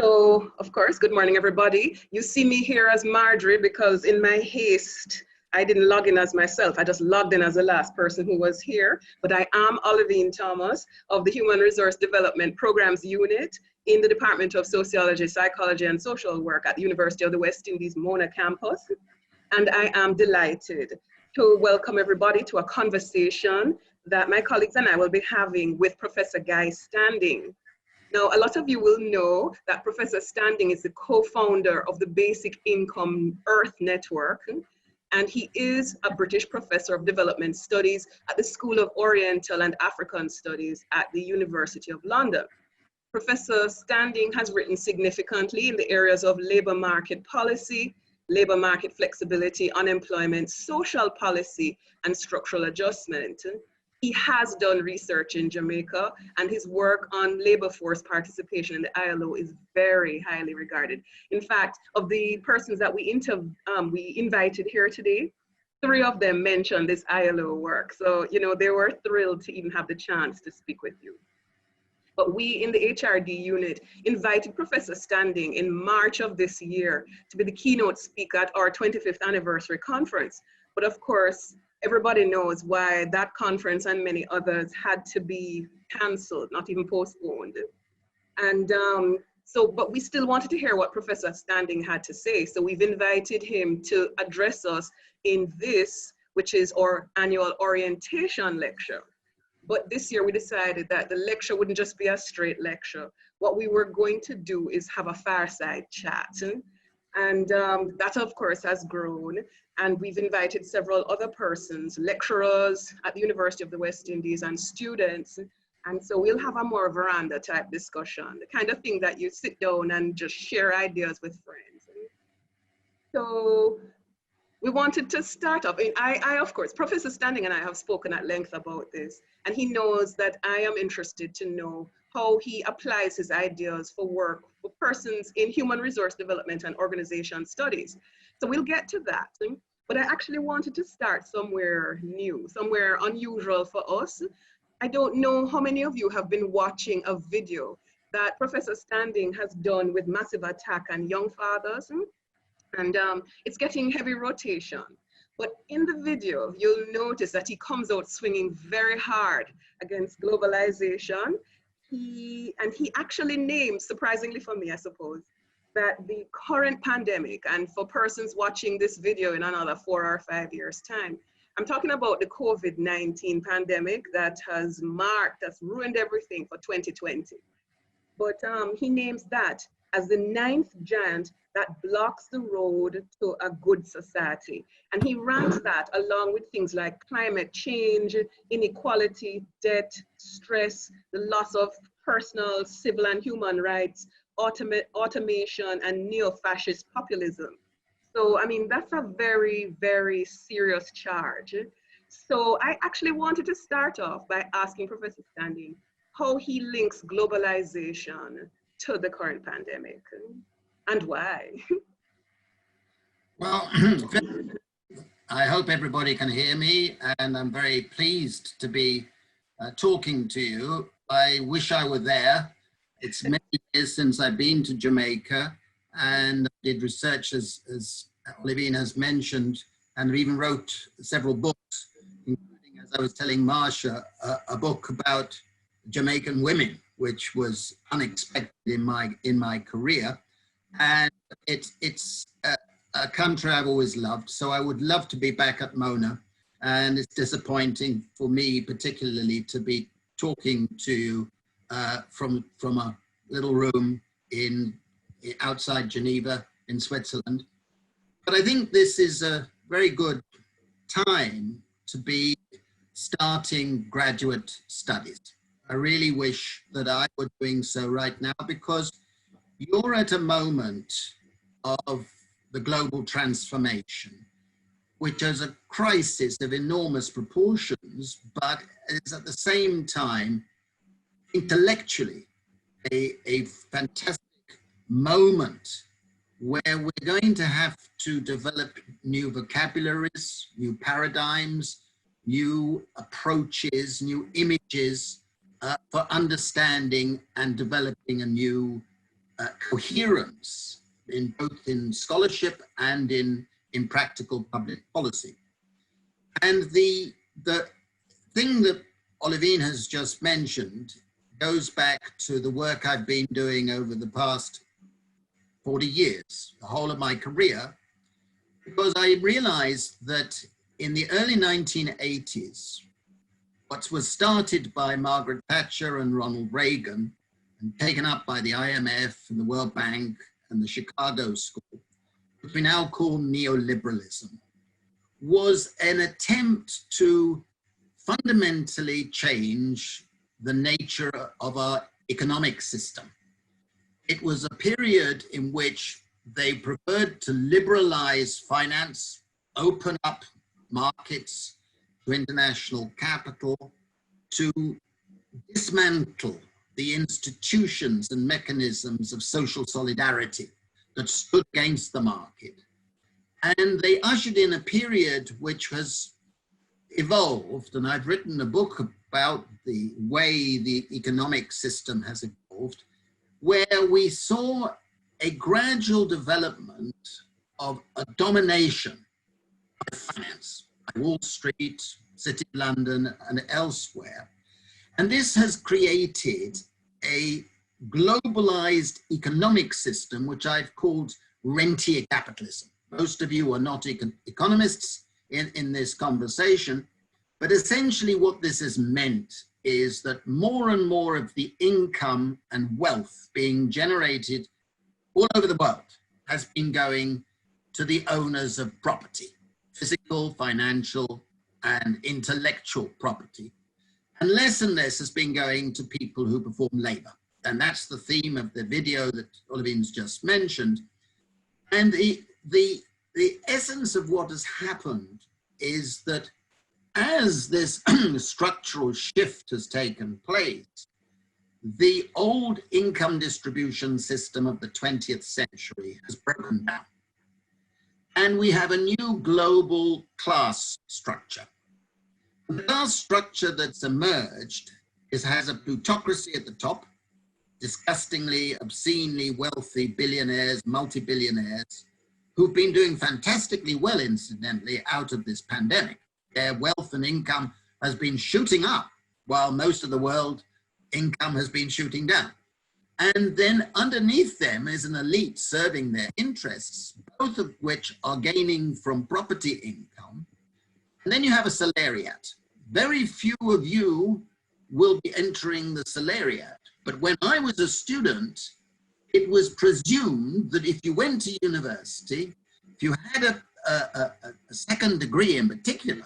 So, of course, good morning, everybody. You see me here as Marjorie because in my haste, I didn't log in as myself. I just logged in as the last person who was here. But I am Olivine Thomas of the Human Resource Development Programs Unit in the Department of Sociology, Psychology, and Social Work at the University of the West Indies, Mona campus. And I am delighted to welcome everybody to a conversation that my colleagues and I will be having with Professor Guy Standing. Now, a lot of you will know that Professor Standing is the co-founder of the Basic Income Earth Network, and he is a British professor of development studies at the School of Oriental and African Studies at the University of London. Professor Standing has written significantly in the areas of labor market policy, labor market flexibility, unemployment, social policy, and structural adjustment. He has done research in Jamaica, and his work on labor force participation in the ILO is very highly regarded. In fact, of the persons that we invited here today, 3 of them mentioned this ILO work. So, you know, they were thrilled to even have the chance to speak with you. But we in the HRD unit invited Professor Standing in March of this year to be the keynote speaker at our 25th anniversary conference. But of course, everybody knows why that conference and many others had to be canceled, not even postponed. And but we still wanted to hear what Professor Standing had to say. So we've invited him to address us in this, which is our annual orientation lecture. But this year we decided that the lecture wouldn't just be a straight lecture. What we were going to do is have a fireside chat. And that, of course, has grown. And we've invited several other persons, lecturers at the University of the West Indies and students. And so we'll have a more veranda type discussion, the kind of thing that you sit down and just share ideas with friends. So we wanted to start off. I, of course, Professor Standing and I have spoken at length about this, and he knows that I am interested to know how he applies his ideas for work for persons in human resource development and organization studies. So we'll get to that. But I actually wanted to start somewhere new, somewhere unusual for us. I don't know how many of you have been watching a video that Professor Standing has done with Massive Attack and Young Fathers. And it's getting heavy rotation. But in the video, you'll notice that he comes out swinging very hard against globalization. He actually names, surprisingly for me, I suppose, that the current pandemic, and for persons watching this video in another 4 or 5 years' time, I'm talking about the COVID-19 pandemic that has ruined everything for 2020. But he names that as the 9th giant that blocks the road to a good society. And he ranks that along with things like climate change, inequality, debt, stress, the loss of personal, civil, and human rights, automation, and neo-fascist populism. So, I mean, that's a very, very serious charge. So I actually wanted to start off by asking Professor Standing how he links globalization to the current pandemic and why. Well, I hope everybody can hear me, and I'm very pleased to be talking to you. I wish I were there. It's many years since I've been to Jamaica, and did research as Olivine has mentioned, and even wrote several books, including, as I was telling Marsha, a book about Jamaican women, which was unexpected in my career. And it's a country I've always loved, so I would love to be back at Mona. And it's disappointing for me, particularly, to be talking to you from a little room outside Geneva in Switzerland. But I think this is a very good time to be starting graduate studies. I really wish that I were doing so right now, because you're at a moment of the global transformation, which is a crisis of enormous proportions, but is at the same time intellectually a fantastic moment where we're going to have to develop new vocabularies, new paradigms, new approaches, new images for understanding and developing a new coherence in both in scholarship and in practical public policy. And the thing that Olivine has just mentioned goes back to the work I've been doing over the past 40 years, the whole of my career, because I realized that in the early 1980s, what was started by Margaret Thatcher and Ronald Reagan and taken up by the IMF and the World Bank and the Chicago School, which we now call neo-liberalism, was an attempt to fundamentally change the nature of our economic system. It was a period in which they preferred to liberalize finance, open up markets to international capital, to dismantle the institutions and mechanisms of social solidarity that stood against the market. And they ushered in a period which has evolved, and I've written a book about the way the economic system has evolved, where we saw a gradual development of a domination by finance, by Wall Street, City of London, and elsewhere. And this has created a globalized economic system, which I've called rentier capitalism. Most of you are not economists in this conversation, but essentially what this has meant is that more and more of the income and wealth being generated all over the world has been going to the owners of property, physical, financial, and intellectual property. And less has been going to people who perform labor. And that's the theme of the video that Olivine's just mentioned. And the essence of what has happened is that as this structural shift has taken place, the old income distribution system of the 20th century has broken down. And we have a new global class structure. The class structure that's emerged has a plutocracy at the top, disgustingly, obscenely wealthy billionaires, multi-billionaires, who've been doing fantastically well, incidentally, out of this pandemic. Their wealth and income has been shooting up, while most of the world income has been shooting down. And then underneath them is an elite serving their interests, both of which are gaining from property income. And then you have a salariat. Very few of you will be entering the salariat. But when I was a student, it was presumed that if you went to university, if you had a second degree in particular,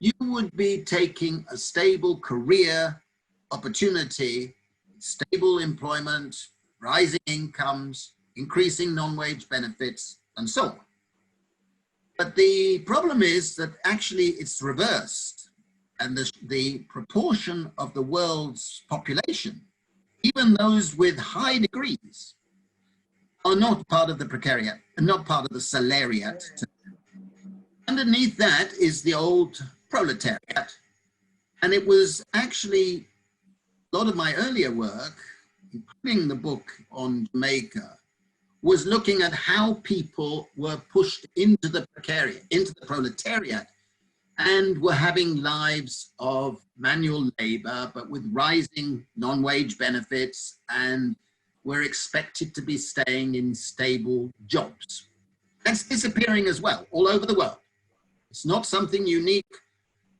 you would be taking a stable career opportunity, stable employment, rising incomes, increasing non-wage benefits, and so on. But the problem is that actually it's reversed, and the proportion of the world's population, even those with high degrees, are not part of the precariat, not part of the salariat. Underneath that is the old proletariat. And it was actually a lot of my earlier work, including the book on Jamaica, was looking at how people were pushed into the precariat, into the proletariat, and were having lives of manual labor, but with rising non-wage benefits, and were expected to be staying in stable jobs. That's disappearing as well, all over the world. It's not something unique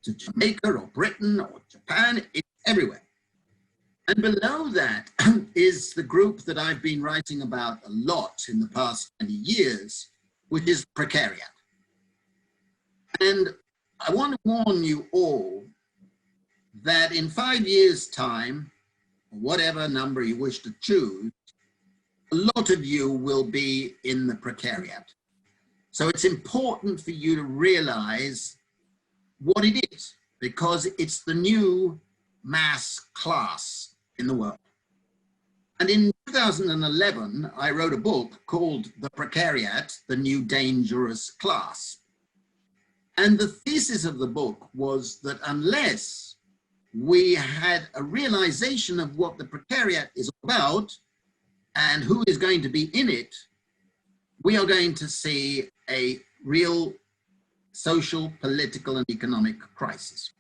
to Jamaica or Britain or Japan, it's everywhere. And below that is the group that I've been writing about a lot in the past 20 years, which is Precariat. And I want to warn you all that in 5 years' time, or whatever number you wish to choose, a lot of you will be in the precariat. So it's important for you to realize what it is, because it's the new mass class in the world. And in 2011, I wrote a book called The Precariat, the New Dangerous Class. And the thesis of the book was that unless we had a realization of what the precariat is about, and who is going to be in it, we are going to see a real social, political, and economic crisis.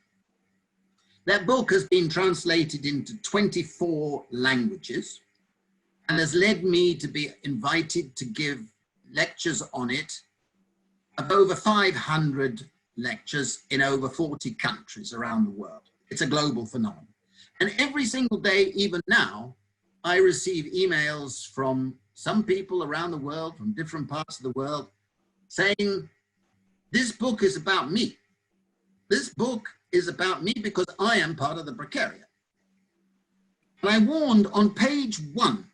That book has been translated into 24 languages and has led me to be invited to give lectures on it, of over 500 lectures in over 40 countries around the world. It's a global phenomenon. And every single day, even now, I receive emails from some people around the world, from different parts of the world, saying, this book is about me. This book is about me because I am part of the Precariat. And I warned on page 1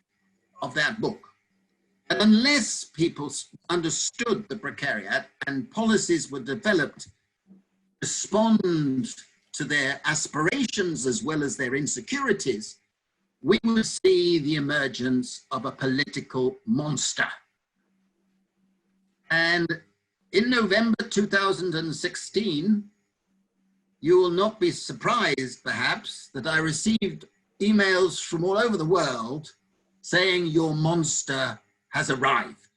of that book that unless people understood the Precariat and policies were developed to respond to their aspirations as well as their insecurities, we would see the emergence of a political monster. And in November 2016, you will not be surprised, perhaps, that I received emails from all over the world saying your monster has arrived.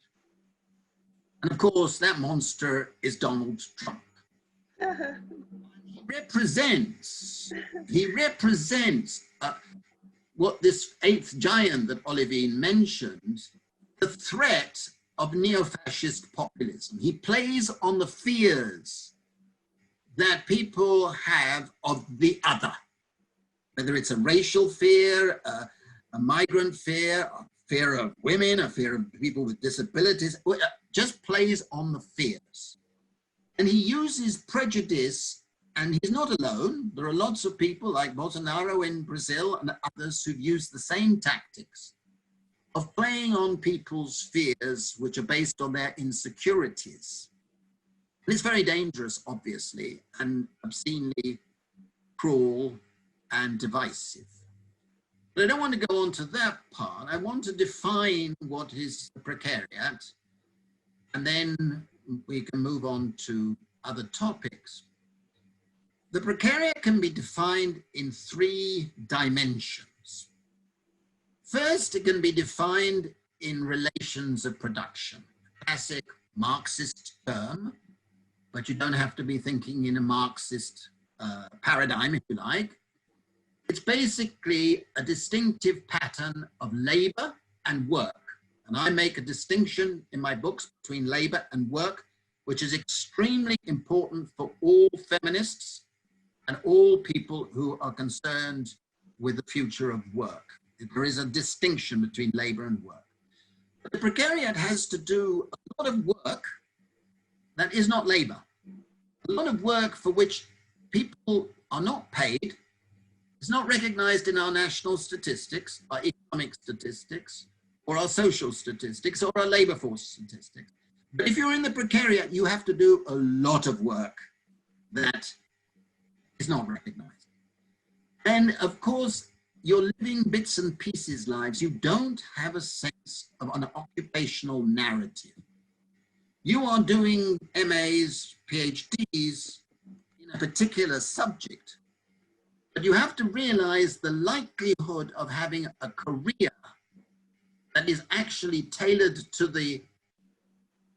And of course, that monster is Donald Trump. He represents what this eighth giant that Olivine mentioned, the threat of neo-fascist populism. He plays on the fears that people have of the other, whether it's a racial fear, a migrant fear, a fear of women, a fear of people with disabilities, just plays on the fears. And he uses prejudice, and he's not alone. There are lots of people like Bolsonaro in Brazil and others who've used the same tactics of playing on people's fears, which are based on their insecurities. And it's very dangerous, obviously, and obscenely cruel and divisive. But I don't want to go on to that part. I want to define what is the Precariat, and then we can move on to other topics. The Precariat can be defined in 3 dimensions. First, it can be defined in relations of production, classic Marxist term, but you don't have to be thinking in a Marxist paradigm, if you like. It's basically a distinctive pattern of labor and work. And I make a distinction in my books between labor and work, which is extremely important for all feminists and all people who are concerned with the future of work. There is a distinction between labor and work. But the Precariat has to do a lot of work that is not labor. A lot of work for which people are not paid. It's not recognized in our national statistics, our economic statistics, or our social statistics, or our labor force statistics. But if you're in the Precariat, you have to do a lot of work that is not recognized. And of course, you're living bits and pieces lives. You don't have a sense of an occupational narrative. You are doing MAs, PhDs in a particular subject, but you have to realize the likelihood of having a career that is actually tailored to the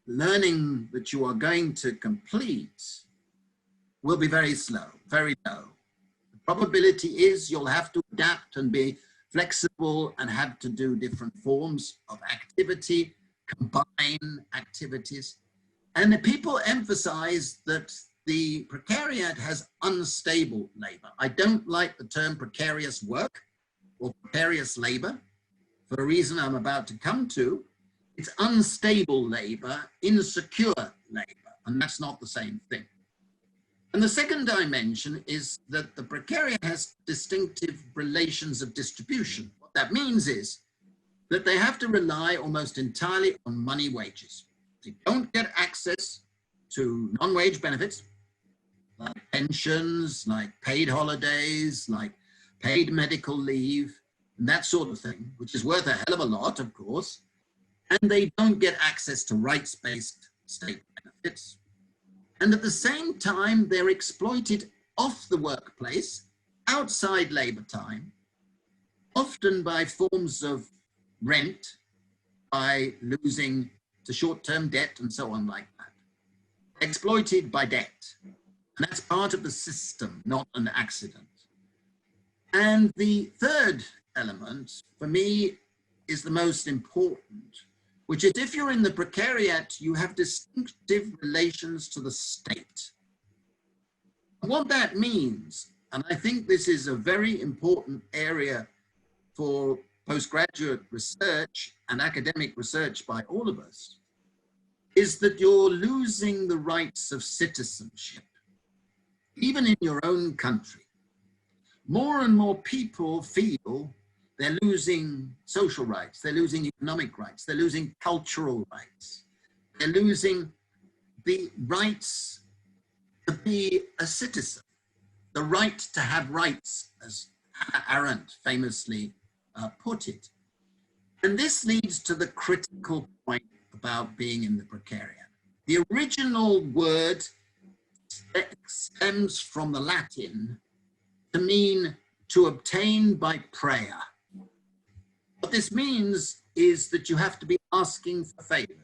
learning that you are going to complete will be very slow, very low. The probability is you'll have to adapt and be flexible and have to do different forms of activity, combine activities. And the people emphasize that the Precariat has unstable labor. I don't like the term precarious work or precarious labor for a reason I'm about to come to. It's unstable labor, insecure labor, and that's not the same thing. And the second dimension is that the Precariat has distinctive relations of distribution. What that means is that they have to rely almost entirely on money wages. They don't get access to non-wage benefits, like pensions, like paid holidays, like paid medical leave, and that sort of thing, which is worth a hell of a lot, of course. And they don't get access to rights-based state benefits. And at the same time, they're exploited off the workplace, outside labor time, often by forms of rent by losing to short-term debt and so on like that. Exploited by debt. And that's part of the system, not an accident. And the third element, for me, is the most important, which is if you're in the precariat, you have distinctive relations to the state. What that means, and I think this is a very important area for postgraduate research and academic research by all of us, is that you're losing the rights of citizenship, even in your own country. More and more people feel they're losing social rights, they're losing economic rights, they're losing cultural rights, they're losing the rights to be a citizen, the right to have rights, as Hannah Arendt famously put it. And this leads to the critical point about being in the precariat. The original word stems from the Latin to mean to obtain by prayer. What this means is that you have to be asking for favors.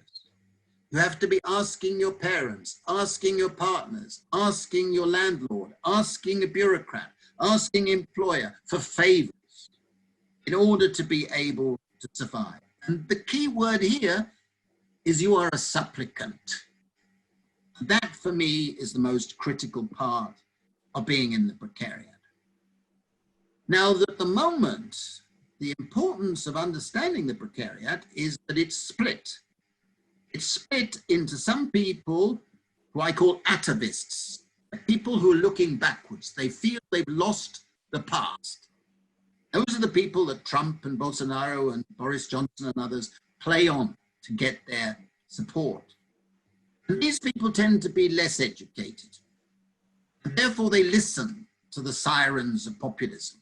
You have to be asking your parents, asking your partners, asking your landlord, asking a bureaucrat, asking employer for favors in order to be able to survive. And the key word here is you are a supplicant. That for me is the most critical part of being in the precariat. Now, at the moment, the importance of understanding the precariat is that it's split. It's split into some people who I call atavists, people who are looking backwards. They feel they've lost the past. Those are the people that Trump and Bolsonaro and Boris Johnson and others play on to get their support. And these people tend to be less educated. And therefore, they listen to the sirens of populism.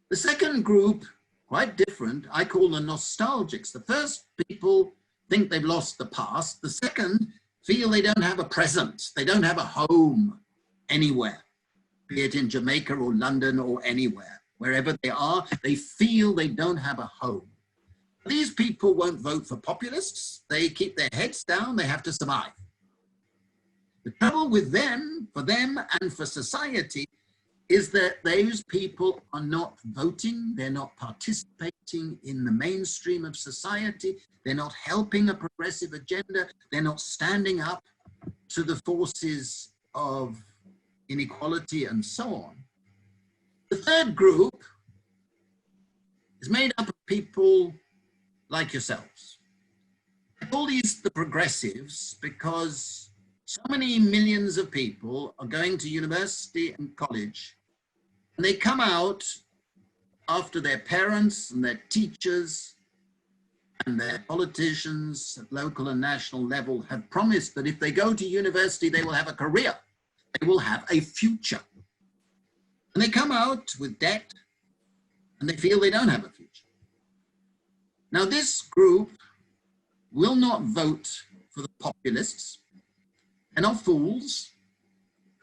The second group, quite different, I call the nostalgics. The first people think they've lost the past. The second feel they don't have a present. They don't have a home anywhere, be it in Jamaica or London or anywhere. Wherever they are, they feel they don't have a home. These people won't vote for populists. They keep their heads down. They have to survive. The trouble with them, for them and for society, is that those people are not voting. They're not participating in the mainstream of society. They're not helping a progressive agenda. They're not standing up to the forces of inequality and so on. The third group is made up of people like yourselves. I call these the progressives because so many millions of people are going to university and college, and they come out after their parents and their teachers and their politicians at local and national level have promised that if they go to university, they will have a career, they will have a future. And they come out with debt and they feel they don't have a future. Now, this group will not vote for the populists. They're not fools.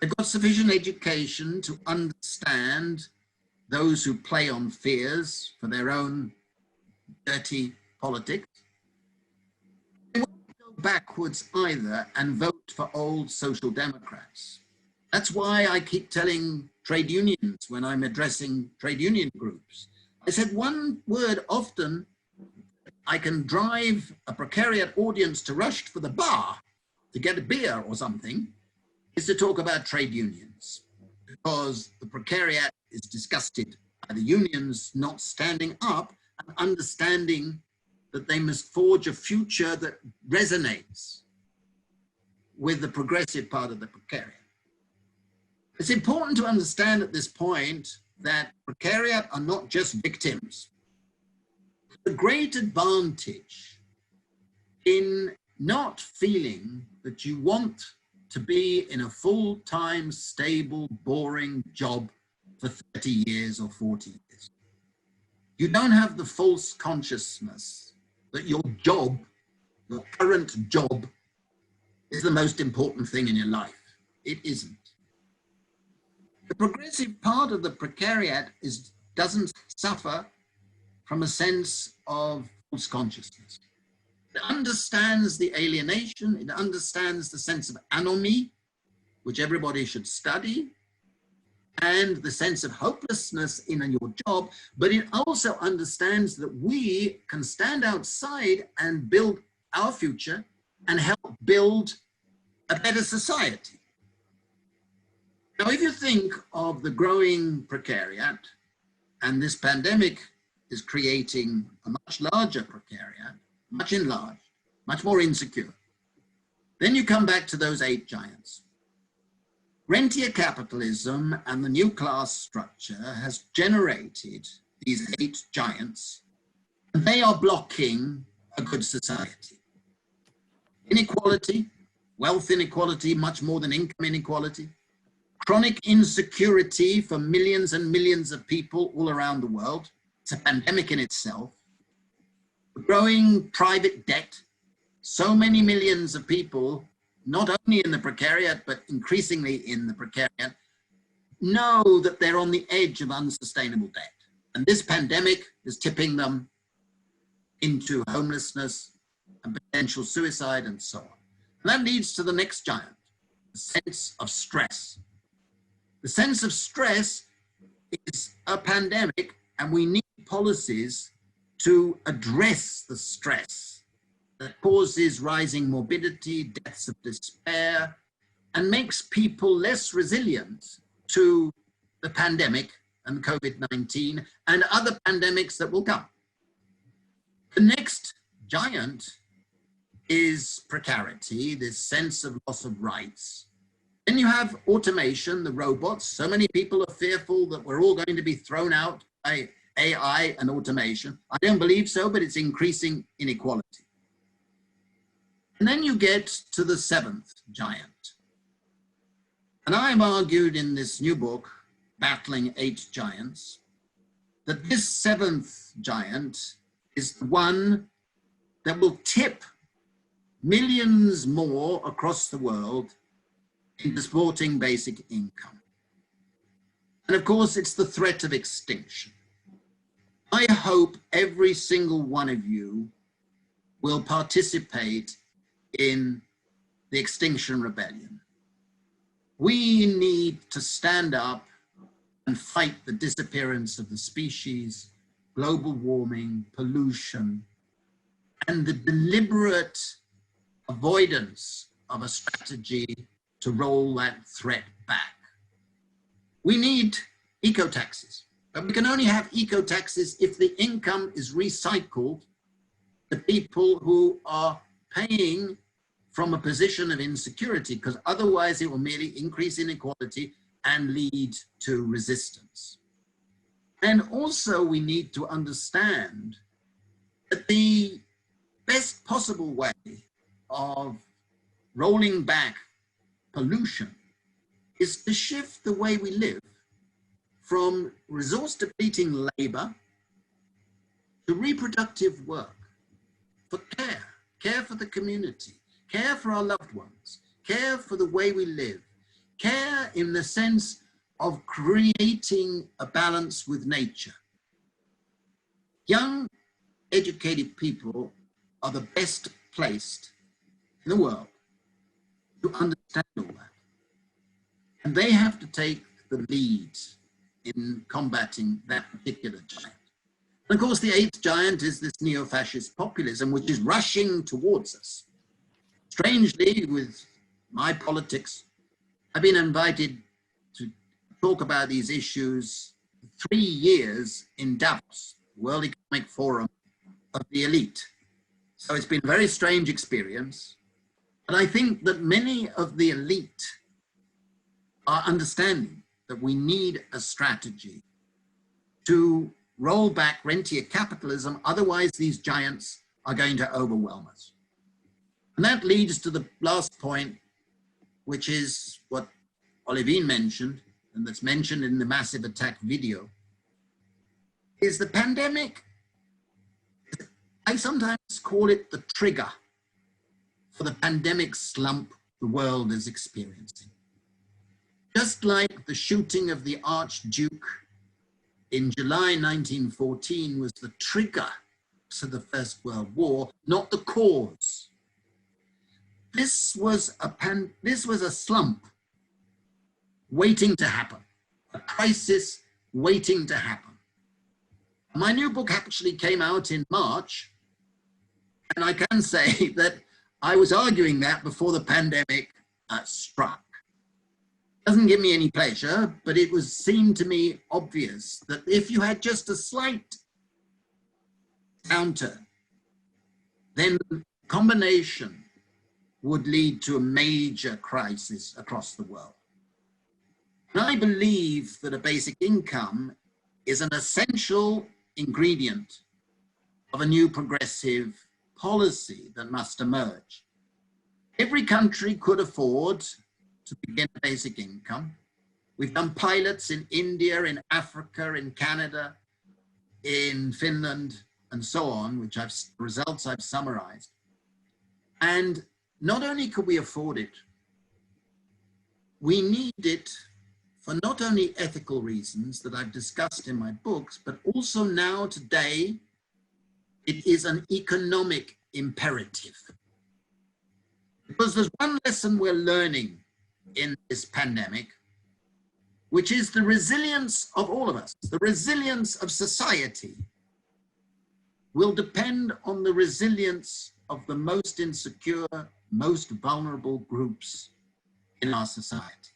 They've got sufficient education to understand those who play on fears for their own dirty politics. They won't go backwards either and vote for old social democrats. That's why I keep telling trade unions when I'm addressing trade union groups. I said one word often I can drive a precariat audience to rush for the bar to get a beer or something is to talk about trade unions, because the precariat is disgusted by the unions not standing up and understanding that they must forge a future that resonates with the progressive part of the precariat. It's important to understand at this point that precariat are not just victims. The great advantage in not feeling that you want to be in a full-time, stable, boring job for 30 years or 40 years. You don't have the false consciousness that your job, your current job, is the most important thing in your life. It isn't. The progressive part of the precariat doesn't suffer from a sense of false consciousness. It understands the alienation, it understands the sense of anomie, which everybody should study, and the sense of hopelessness in your job, but it also understands that we can stand outside and build our future and help build a better society. Now, if you think of the growing precariat, and this pandemic is creating a much larger precariat, much enlarged, much more insecure, then you come back to those 8 giants. Rentier capitalism and the new class structure has generated these 8 giants, and they are blocking a good society. Inequality, wealth inequality, much more than income inequality, chronic insecurity for millions and millions of people all around the world. It's a pandemic in itself. Growing private debt, so many millions of people, not only in the precariat, but increasingly in the precariat, know that they're on the edge of unsustainable debt. And this pandemic is tipping them into homelessness and potential suicide and so on. And that leads to the next giant, the sense of stress. The sense of stress is a pandemic, and we need policies to address the stress that causes rising morbidity, deaths of despair, and makes people less resilient to the pandemic and COVID-19 and other pandemics that will come. The next giant is precarity, this sense of loss of rights. Then you have automation, the robots. So many people are fearful that we're all going to be thrown out by AI and automation. I don't believe so, but it's increasing inequality. And then you get to the 7th giant. And I've argued in this new book, Battling 8 Giants, that this 7th giant is the one that will tip millions more across the world into supporting basic income. And of course, it's the threat of extinction. I hope every single one of you will participate in the Extinction Rebellion. We need to stand up and fight the disappearance of the species, global warming, pollution, and the deliberate avoidance of a strategy to roll that threat back. We need eco-taxes, but we can only have eco-taxes if the income is recycled to people who are paying from a position of insecurity, because otherwise it will merely increase inequality and lead to resistance. And also we need to understand that the best possible way of rolling back pollution is to shift the way we live from resource depleting labor to reproductive work, for care for the community, care for our loved ones, care for the way we live, care in the sense of creating a balance with nature. Young, educated people are the best placed in the world to understand all that. And they have to take the lead in combating that particular giant. And of course, the 8th giant is this neo-fascist populism, which is rushing towards us. Strangely, with my politics, I've been invited to talk about these issues 3 years in Davos, World Economic Forum of the elite. So it's been a very strange experience. But I think that many of the elite are understanding that we need a strategy to roll back rentier capitalism. Otherwise, these giants are going to overwhelm us. And that leads to the last point, which is what Olivine mentioned, and that's mentioned in the Massive Attack video, is the pandemic. I sometimes call it the trigger for the pandemic slump the world is experiencing. Just like the shooting of the Archduke in July 1914 was the trigger to the First World War, not the cause. This was a slump waiting to happen, a crisis waiting to happen. My new book actually came out in March, and I can say that I was arguing that before the pandemic struck. Doesn't give me any pleasure, but it seemed to me obvious that if you had just a slight downturn, then the combination would lead to a major crisis across the world. And I believe that a basic income is an essential ingredient of a new progressive policy that must emerge. Every country could afford to begin a basic income. We've done pilots in India, in Africa, in Canada, in Finland, and so on, which results I've summarized. And not only could we afford it, we need it for not only ethical reasons that I've discussed in my books, but also now today, it is an economic imperative. Because there's one lesson we're learning in this pandemic, which is the resilience of all of us, the resilience of society will depend on the resilience of the most insecure, most vulnerable groups in our society.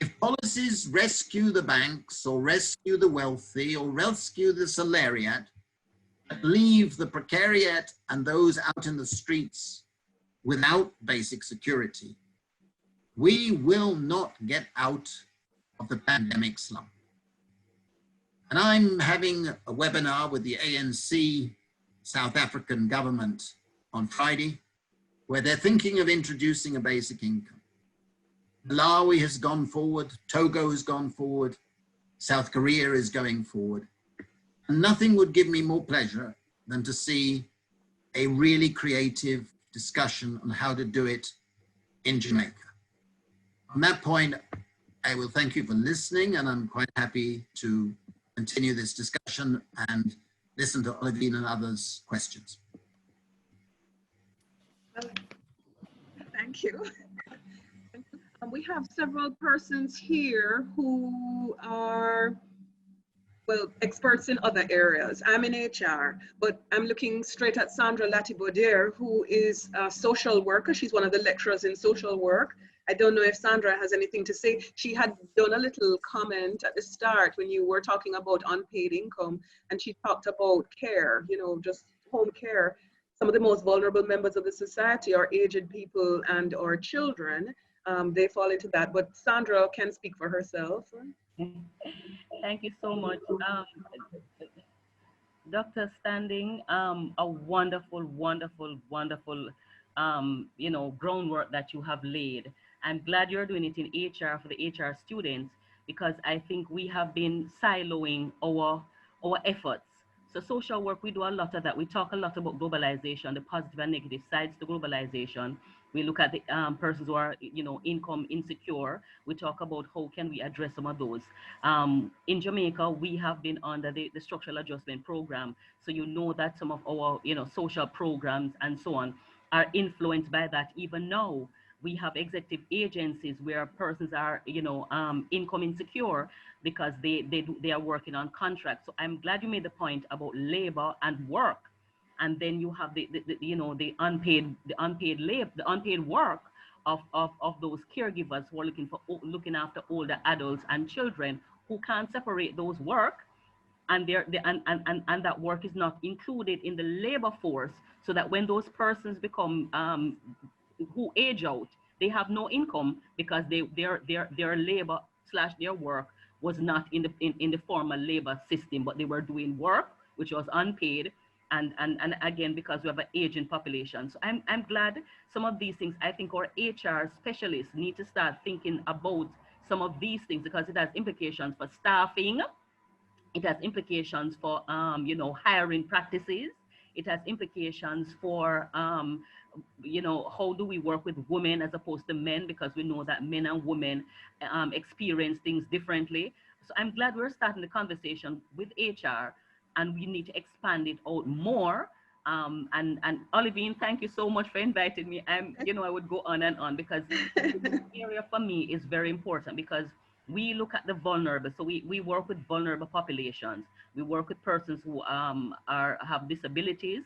If policies rescue the banks or rescue the wealthy or rescue the Solariat, but leave the Precariat and those out in the streets without basic security, we will not get out of the pandemic slump. And I'm having a webinar with the ANC South African government on Friday, where they're thinking of introducing a basic income. Malawi has gone forward, Togo has gone forward, South Korea is going forward. And nothing would give me more pleasure than to see a really creative discussion on how to do it in Jamaica. On that point, I will thank you for listening, and I'm quite happy to continue this discussion and listen to Olivine and others' questions. Thank you. We have several persons here who are, well, experts in other areas. I'm in HR, but I'm looking straight at Sandra Latibaudière, who is a social worker. She's one of the lecturers in social work. I don't know if Sandra has anything to say. She had done a little comment at the start when you were talking about unpaid income, and she talked about care, you know, just home care. Some of the most vulnerable members of the society are aged people and or children. They fall into that, but Sandra can speak for herself. Thank you so much. Dr. Standing, a wonderful, wonderful, wonderful, you know, groundwork that you have laid. I'm glad you're doing it in HR for the HR students, because I think we have been siloing our efforts. So social work, we do a lot of that. We talk a lot about globalization, the positive and negative sides to globalization. We look at the persons who are, you know, income insecure. We talk about how can we address some of those. In Jamaica, we have been under the structural adjustment program. So you know that some of our, you know, social programs and so on are influenced by that. Even now, we have executive agencies where persons are, you know, income insecure because they are working on contracts. So I'm glad you made the point about labor and work. And then you have the you know, the unpaid labor, the unpaid work of those caregivers who are looking after older adults and children who can't separate those work, and and that work is not included in the labor force, so that when those persons become who age out, they have no income because their labor / their work was not in the formal labor system, but they were doing work which was unpaid. And again, because we have an aging population. So I'm glad some of these things, I think our HR specialists need to start thinking about some of these things, because it has implications for staffing. It has implications for, you know, hiring practices. It has implications for, you know, how do we work with women as opposed to men, because we know that men and women experience things differently. So I'm glad we're starting the conversation with HR, and we need to expand it out more. And Olivine, thank you so much for inviting me. I would go on and on, because this area for me is very important, because we look at the vulnerable. So we work with vulnerable populations. We work with persons who have disabilities,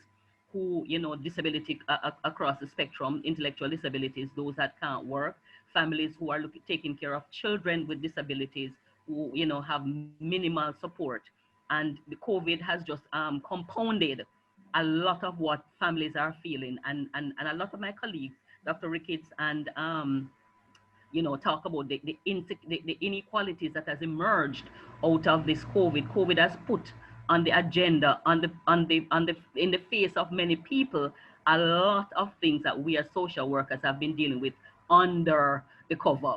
who, disability across the spectrum, intellectual disabilities, those that can't work, families who are taking care of children with disabilities, who, have minimal support. And the COVID has just compounded a lot of what families are feeling. And a lot of my colleagues, Dr. Ricketts and talk about the inequalities that has emerged out of this COVID. COVID has put on the agenda, in the face of many people, a lot of things that we as social workers have been dealing with under the cover,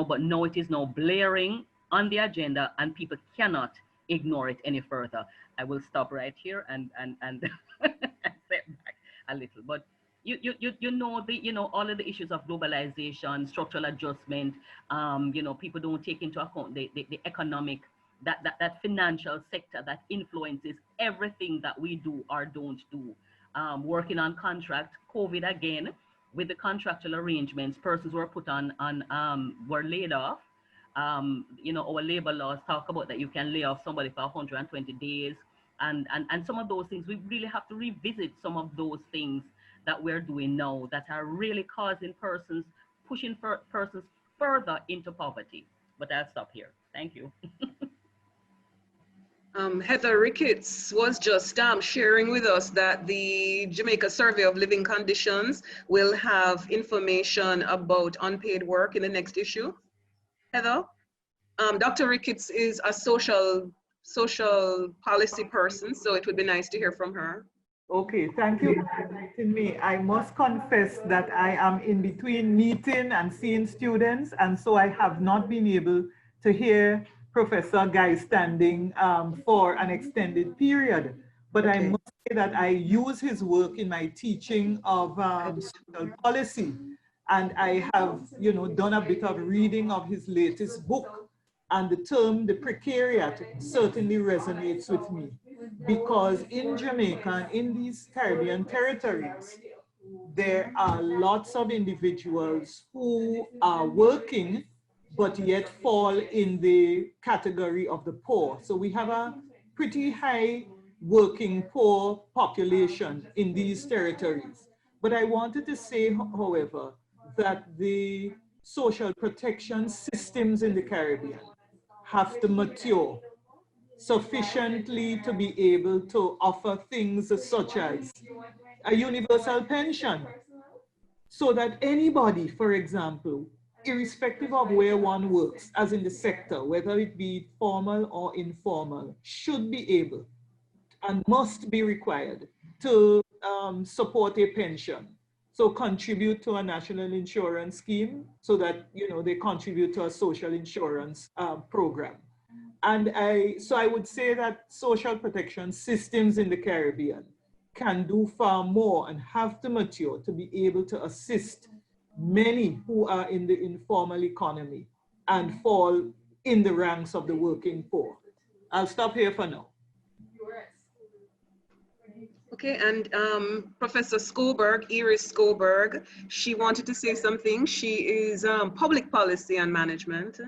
but now it is now blaring on the agenda, and people cannot ignore it any further. I will stop right here and step back a little, but all of the issues of globalization, structural adjustment, people don't take into account the economic, that financial sector that influences everything that we do or don't do. Working on contract, COVID again, with the contractual arrangements, persons were put on were laid off. Our labor laws talk about that you can lay off somebody for 120 days. And some of those things, we really have to revisit some of those things that we're doing now that are really causing pushing persons further into poverty. But I'll stop here. Thank you. Heather Ricketts was just sharing with us that the Jamaica Survey of Living Conditions will have information about unpaid work in the next issue. Heather? Dr. Ricketts is a social policy person, so it would be nice to hear from her. Okay, thank you for inviting me. I must confess that I am in between meeting and seeing students, and so I have not been able to hear Professor Guy Standing for an extended period. But okay. I must say that I use his work in my teaching of social policy, and I have, done a bit of reading of his latest book, and the term, the Precariat, certainly resonates with me, because in Jamaica and in these Caribbean territories, there are lots of individuals who are working, but yet fall in the category of the poor. So we have a pretty high working poor population in these territories. But I wanted to say, however, that the social protection systems in the Caribbean have to mature sufficiently to be able to offer things such as a universal pension, so that anybody, for example, irrespective of where one works, as in the sector, whether it be formal or informal, should be able and must be required to support a pension. So contribute to a national insurance scheme so that, they contribute to a social insurance program. And so I would say that social protection systems in the Caribbean can do far more and have to mature to be able to assist many who are in the informal economy and fall in the ranks of the working poor. I'll stop here for now. Okay, and Professor Skoberg, Iris Skoberg, she wanted to say something. She is public policy and management.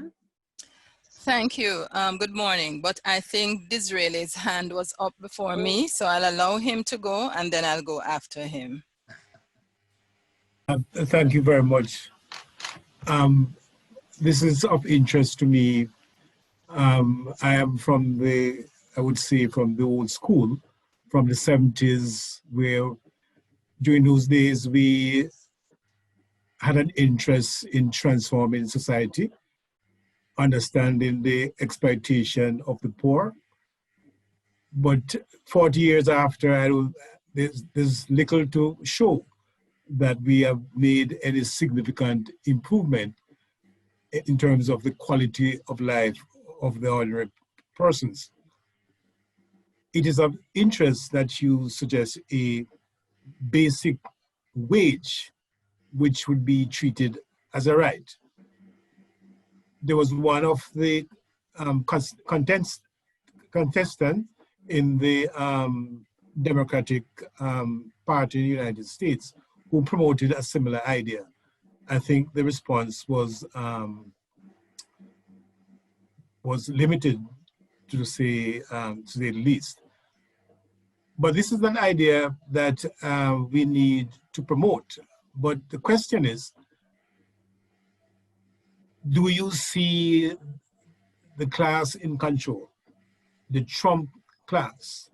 Thank you. Good morning. But I think Disraeli's hand was up before me, so I'll allow him to go and then I'll go after him. Thank you very much. This is of interest to me. I am from I would say from the old school, from the 70s, where during those days we had an interest in transforming society, understanding the exploitation of the poor. But 40 years after, there's little to show that we have made any significant improvement in terms of the quality of life of the ordinary persons. It is of interest that you suggest a basic wage, which would be treated as a right. There was one of the contestant in the Democratic Party in the United States who promoted a similar idea. I think the response was limited, to say the least. But this is an idea that we need to promote. But the question is, do you see the class in control, the Trump class,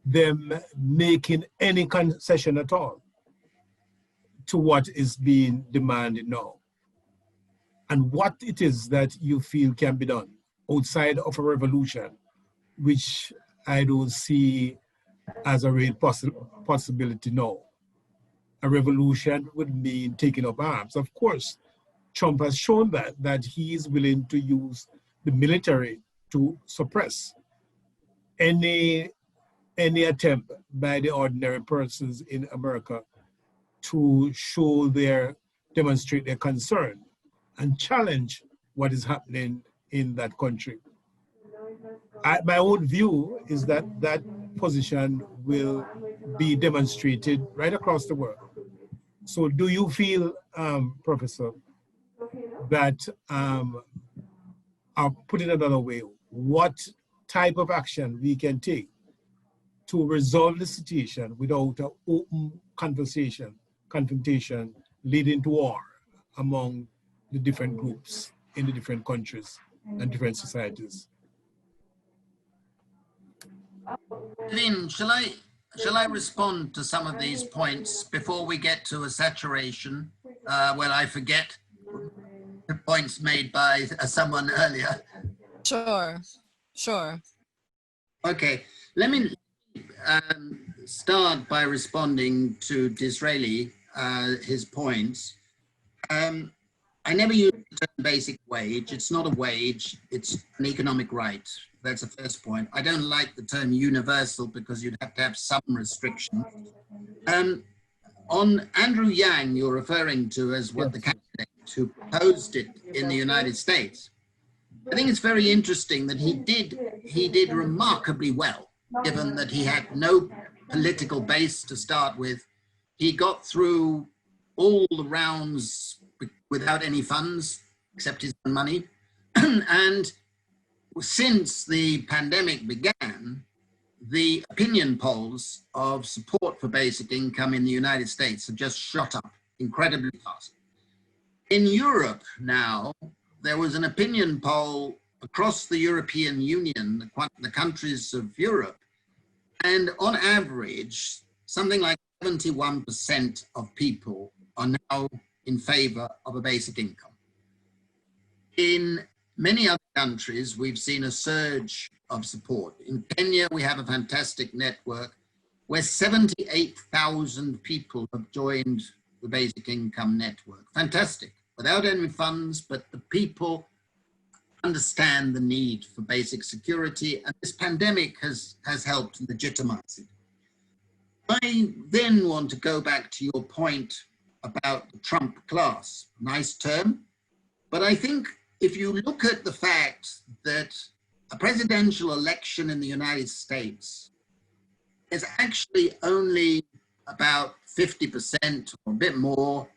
them making any concession at all to what is being demanded now? And what it is that you feel can be done outside of a revolution, which I don't see as a real possibility now. A revolution would mean taking up arms. Of course, Trump has shown that he is willing to use the military to suppress any attempt by the ordinary persons in America to demonstrate their concern and challenge what is happening in that country. My own view is that that position will be demonstrated right across the world. So do you feel, Professor, that, I'll put it another way, what type of action we can take to resolve the situation without an open confrontation leading to war among the different groups in the different countries and different societies? Lynn, shall I respond to some of these points before we get to a saturation where I forget the points made by someone earlier? Sure. Okay, let me start by responding to Disraeli, his points. I never use the term basic wage. It's not a wage, it's an economic right. That's the first point. I don't like the term universal because you'd have to have some restriction. On Andrew Yang, you're referring to as what the candidate who proposed it in the United States. I think it's very interesting that he did remarkably well, given that he had no political base to start with. He got through all the rounds without any funds, except his own money. And since the pandemic began, the opinion polls of support for basic income in the United States have just shot up incredibly fast. In Europe now, there was an opinion poll across the European Union, the countries of Europe, and on average, something like 71% of people are now in favor of a basic income. In many other countries, we've seen a surge of support. In Kenya, we have a fantastic network where 78,000 people have joined the basic income network. Fantastic, without any funds, but the people understand the need for basic security, and this pandemic has helped legitimize it. I then want to go back to your point about the Trump class. Nice term, but I think if you look at the fact that a presidential election in the United States is actually only about 50% or a bit more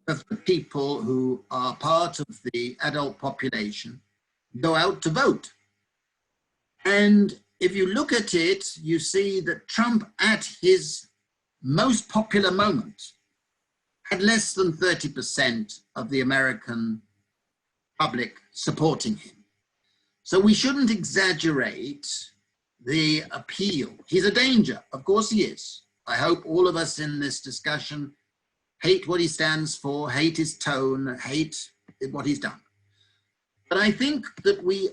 of the people who are part of the adult population go out to vote. And if you look at it, you see that Trump at his most popular moment had less than 30% of the American public supporting him. So we shouldn't exaggerate the appeal. He's a danger, of course he is. I hope all of us in this discussion hate what he stands for, hate his tone, hate what he's done. But I think that we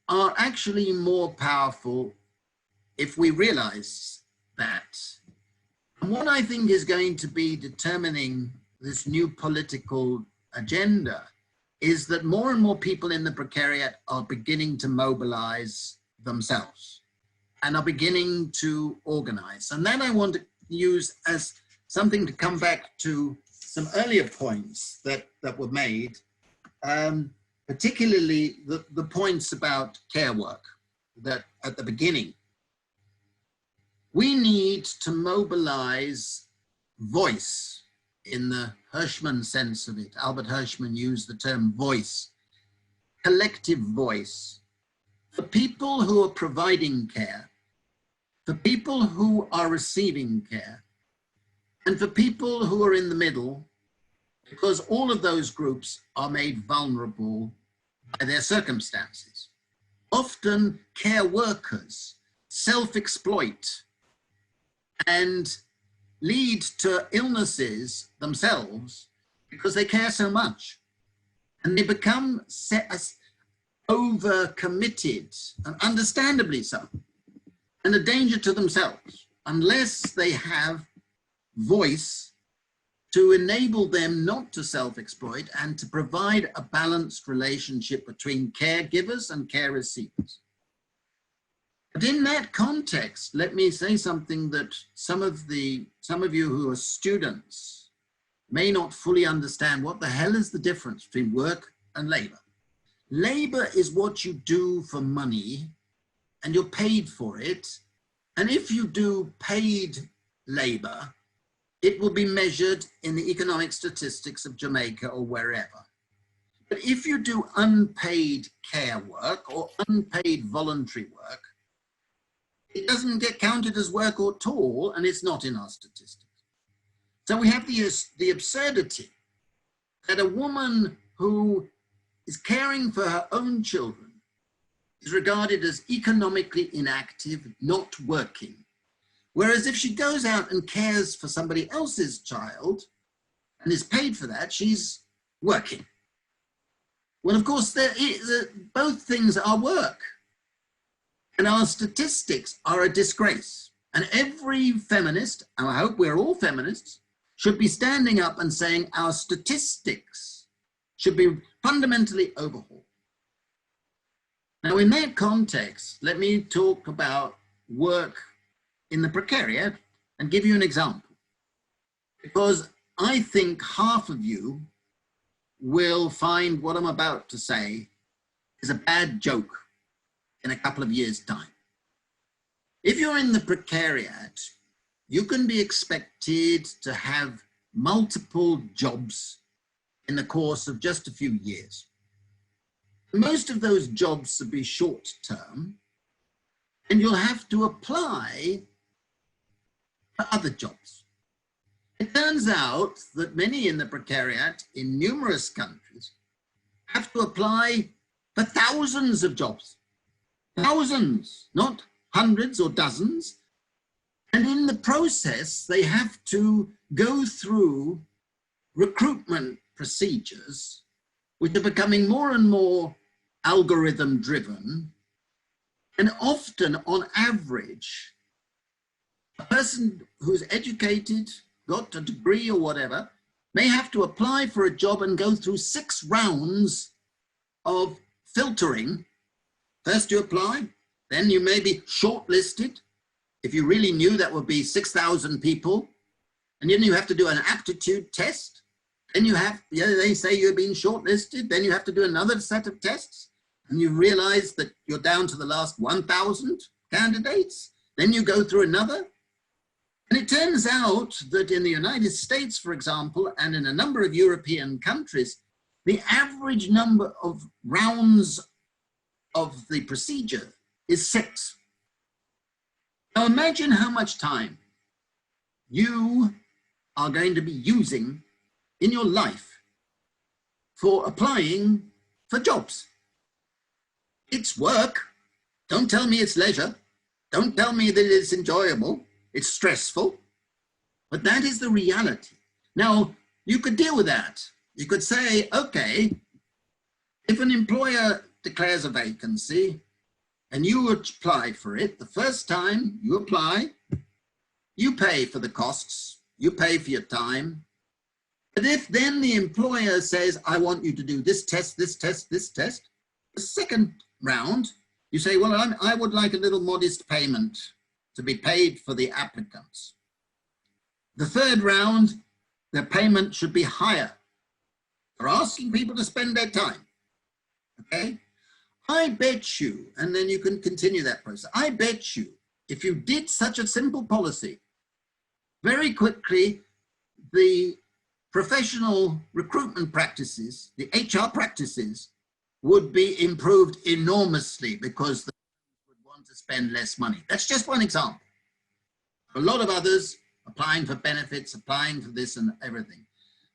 are actually more powerful if we realize that. And what I think is going to be determining this new political agenda is that more and more people in the Precariat are beginning to mobilize themselves and are beginning to organize. And then I want to use as something to come back to some earlier points that were made. particularly the points about care work that at the beginning. We need to mobilize voice in the Hirschman sense of it. Albert Hirschman used the term voice, collective voice, for people who are providing care, for people who are receiving care, and for people who are in the middle, because all of those groups are made vulnerable by their circumstances. Often care workers self-exploit and lead to illnesses themselves because they care so much. And they become over-committed, and understandably so, and a danger to themselves, unless they have voice to enable them not to self-exploit and to provide a balanced relationship between caregivers and care receivers. But in that context, let me say something that some of you who are students may not fully understand. What the hell is the difference between work and labor? Labor is what you do for money and you're paid for it. And if you do paid labor, it will be measured in the economic statistics of Jamaica or wherever. But if you do unpaid care work or unpaid voluntary work, it doesn't get counted as work at all, and it's not in our statistics. So we have the absurdity that a woman who is caring for her own children is regarded as economically inactive, not working. Whereas if she goes out and cares for somebody else's child and is paid for that, she's working. Well, of course, both things are work. And our statistics are a disgrace. And every feminist, and I hope we're all feminists, should be standing up and saying our statistics should be fundamentally overhauled. Now, in that context, let me talk about work in the Precariat and give you an example. Because I think half of you will find what I'm about to say is a bad joke in a couple of years' time. If you're in the Precariat, you can be expected to have multiple jobs in the course of just a few years. Most of those jobs will be short-term, and you'll have to apply for other jobs. It turns out that many in the Precariat in numerous countries have to apply for thousands of jobs. Thousands, not hundreds or dozens. And in the process, they have to go through recruitment procedures, which are becoming more and more algorithm driven. And often, on average, a person who's educated, got a degree or whatever, may have to apply for a job and go through 6 rounds of filtering. First you apply, then you may be shortlisted. If you really knew, that would be 6,000 people. And then you have to do an aptitude test. Then you have, they say you've been shortlisted. Then you have to do another set of tests. And you realize that you're down to the last 1,000 candidates. Then you go through another. And it turns out that in the United States, for example, and in a number of European countries, the average number of rounds of the procedure is 6. Now imagine how much time you are going to be using in your life for applying for jobs. It's work. Don't tell me it's leisure. Don't tell me that it's enjoyable. It's stressful. But that is the reality. Now, you could deal with that. You could say, okay, if an employer declares a vacancy and you apply for it, the first time you apply, you pay for the costs, you pay for your time. But if then the employer says, I want you to do this test, this test, this test, the second round, you say, well, I would like a little modest payment to be paid for the applicants. The third round, the payment should be higher. They're asking people to spend their time. okay? I bet you, and then you can continue that process. I bet you, if you did such a simple policy, very quickly, the professional recruitment practices, the HR practices, would be improved enormously because they would want to spend less money. That's just one example. A lot of others applying for benefits, applying for this and everything.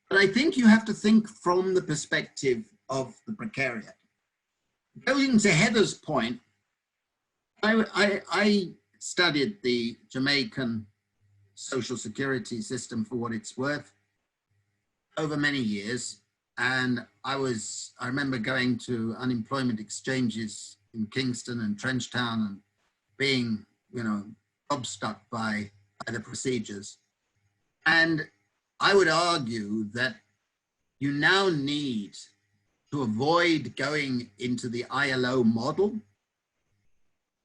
But I think you have to think from the perspective of the precariat. Going to Heather's point, I studied the Jamaican social security system for what it's worth over many years. And I remember going to unemployment exchanges in Kingston and Trenchtown and being, job stuck by the procedures. And I would argue that you now need to avoid going into the ILO model.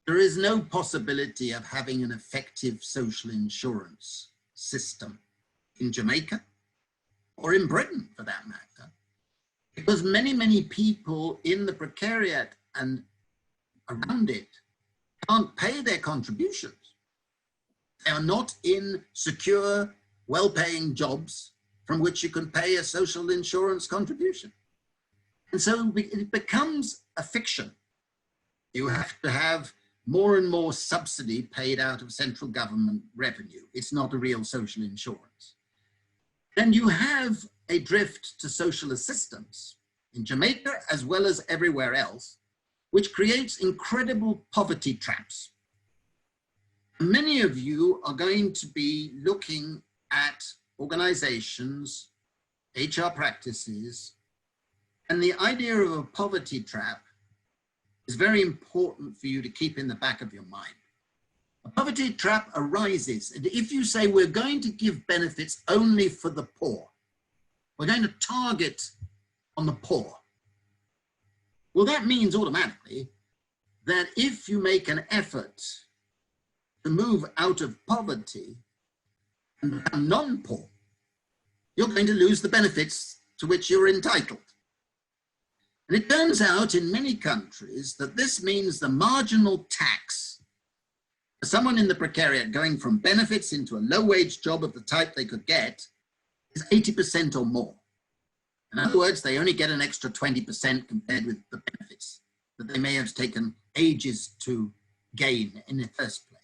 There is no possibility of having an effective social insurance system in Jamaica or in Britain for that matter, because many, many people in the precariat and around it can't pay their contributions. They are not in secure, well-paying jobs from which you can pay a social insurance contribution. And so it becomes a fiction. You have to have more and more subsidy paid out of central government revenue. It's not a real social insurance. And you have a drift to social assistance in Jamaica as well as everywhere else, which creates incredible poverty traps. Many of you are going to be looking at organizations, HR practices, and the idea of a poverty trap is very important for you to keep in the back of your mind. A poverty trap arises, and if you say we're going to give benefits only for the poor, we're going to target on the poor, well, that means automatically that if you make an effort to move out of poverty and become non-poor, you're going to lose the benefits to which you're entitled. And it turns out in many countries that this means the marginal tax for someone in the precariat going from benefits into a low-wage job of the type they could get is 80% or more. In other words, they only get an extra 20% compared with the benefits that they may have taken ages to gain in the first place.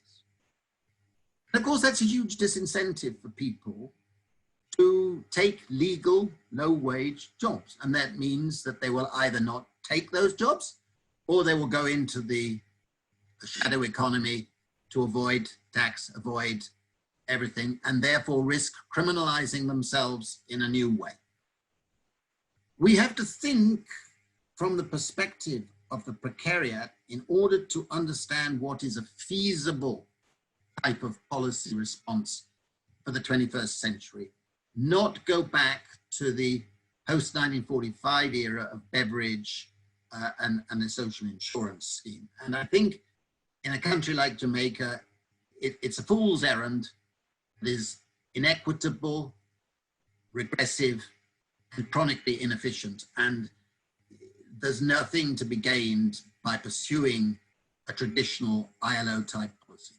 And of course, that's a huge disincentive for people to take legal, low-wage jobs. And that means that they will either not take those jobs or they will go into the shadow economy to avoid tax, avoid everything, and therefore risk criminalizing themselves in a new way. We have to think from the perspective of the precariat in order to understand what is a feasible type of policy response for the 21st century, not go back to the post-1945 era of Beveridge and the social insurance scheme. And I think in a country like Jamaica, it's a fool's errand. It is inequitable, regressive, and chronically inefficient. And there's nothing to be gained by pursuing a traditional ILO type policy.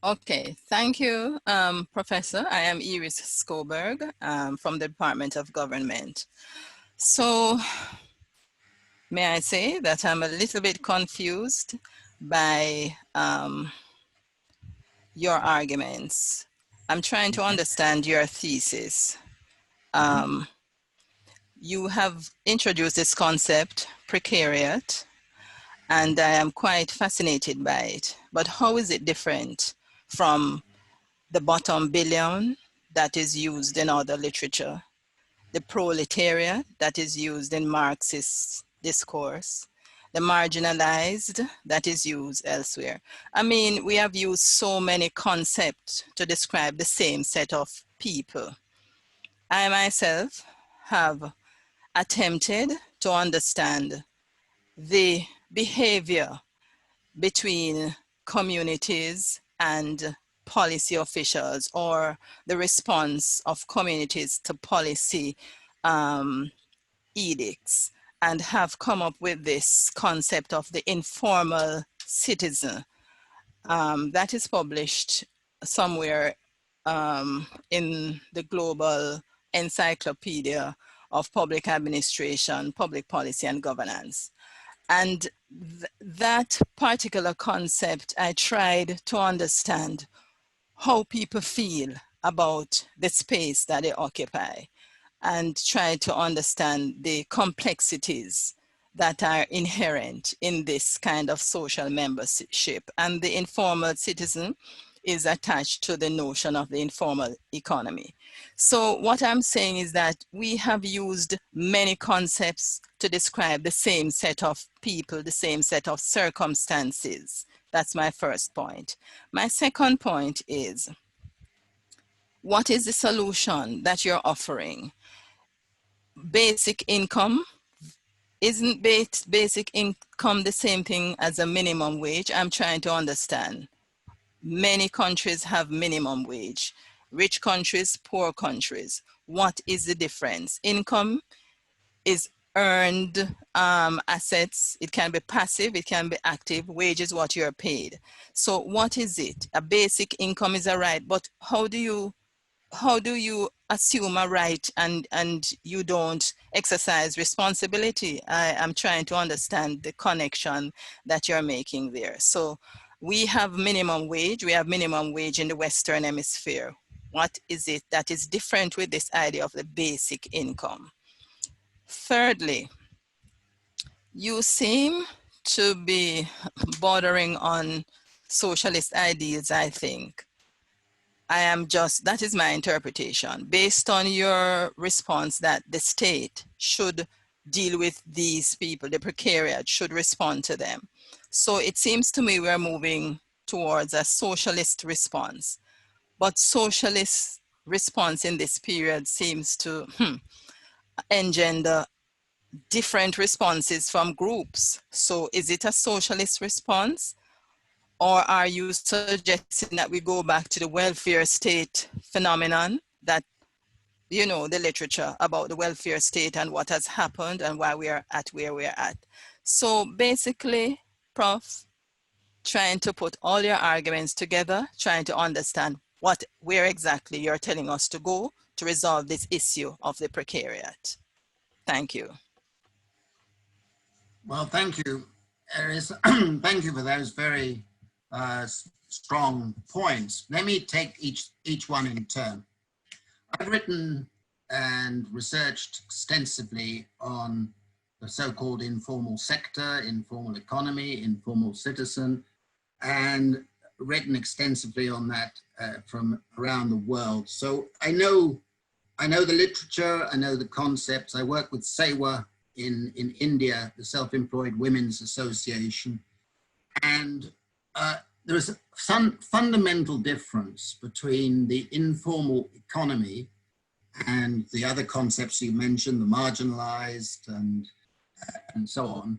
Okay, thank you, Professor. I am Iris Skoberg from the Department of Government. So, may I say that I'm a little bit confused by your arguments. I'm trying to understand your thesis. You have introduced this concept, precariat, and I am quite fascinated by it. But how is it different from the bottom billion that is used in other literature, the proletariat that is used in Marxist discourse, the marginalized that is used elsewhere? I mean, we have used so many concepts to describe the same set of people. I myself have attempted to understand the behavior between communities and policy officials, or the response of communities to policy edicts and have come up with this concept of the informal citizen that is published somewhere in the Global Encyclopedia of Public Administration, Public Policy and Governance. And that particular concept, I tried to understand how people feel about the space that they occupy and try to understand the complexities that are inherent in this kind of social membership. And the informal citizen is attached to the notion of the informal economy. So what I'm saying is that we have used many concepts to describe the same set of people, the same set of circumstances. That's my first point. My second point is, what is the solution that you're offering? Basic income. Isn't basic income the same thing as a minimum wage? I'm trying to understand. Many countries have minimum wage. Rich countries, poor countries. What is the difference? Income is earned assets. It can be passive, it can be active. Wage is what you're paid. So what is it? A basic income is a right, but how do you assume a right and you don't exercise responsibility? I am trying to understand the connection that you're making there. So we have minimum wage in the Western Hemisphere. What is it that is different with this idea of the basic income? Thirdly, you seem to be bordering on socialist ideas, I think. That is my interpretation, based on your response that the state should deal with these people, the precariat should respond to them. So it seems to me we're moving towards a socialist response, but socialist response in this period seems to engender different responses from groups. So is it a socialist response? Or are you suggesting that we go back to the welfare state phenomenon, that, you know, the literature about the welfare state and what has happened and why we are at where we are at? So basically, Prof, trying to put all your arguments together, trying to understand where exactly you're telling us to go to resolve this issue of the precariat. Thank you. Well, thank you, Eris. Thank you for those very strong points. Let me take each one in turn. I've written and researched extensively on the so-called informal sector, informal economy, informal citizen, and written extensively on that from around the world. So I know the literature, I know the concepts. I work with SEWA in India, the Self-Employed Women's Association, and there is some fundamental difference between the informal economy and the other concepts you mentioned, the marginalized and so on,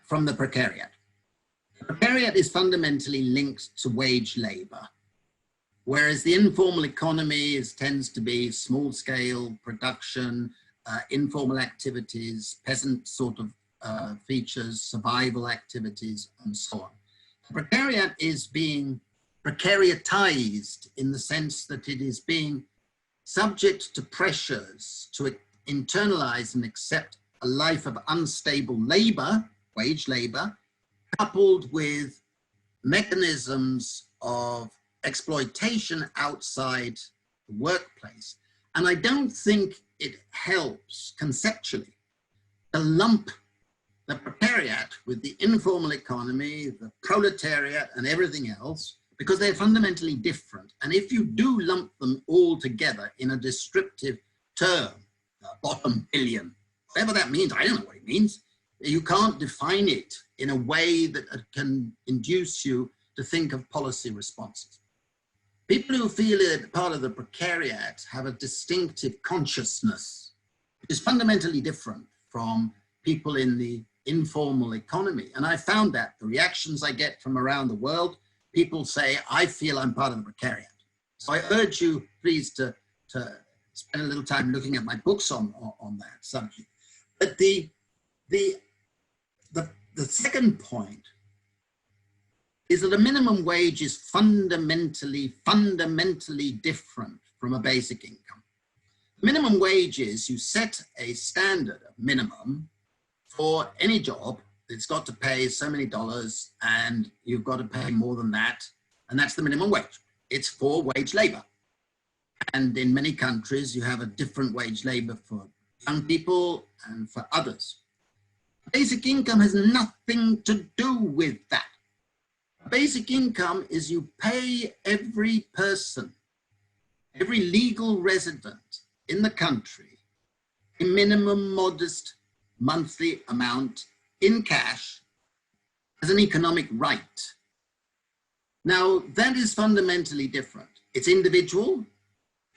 from the precariat. The precariat is fundamentally linked to wage labor, whereas the informal economy tends to be small-scale production, informal activities, peasant sort of features, survival activities, and so on. The precariat is being precariatized in the sense that it is being subject to pressures to internalize and accept a life of unstable labor, wage labor, coupled with mechanisms of exploitation outside the workplace. And I don't think it helps conceptually to lump the precariat with the informal economy, the proletariat, and everything else, because they're fundamentally different. And if you do lump them all together in a descriptive term, bottom billion, whatever that means, I don't know what it means, you can't define it in a way that can induce you to think of policy responses. People who feel part of the precariat have a distinctive consciousness, which is fundamentally different from people in the informal economy. And I found that the reactions I get from around the world, people say, I feel I'm part of the precariat. So I urge you, please, to spend a little time looking at my books on that subject. But the second point is that a minimum wage is fundamentally different from a basic income. Minimum wage is you set a standard of minimum for any job. It's got to pay so many dollars and you've got to pay more than that. And that's the minimum wage. It's for wage labor. And in many countries, you have a different wage labor for young people and for others. Basic income has nothing to do with that. Basic income is you pay every person, every legal resident in the country, a minimum modest monthly amount in cash as an economic right. Now, that is fundamentally different. It's individual,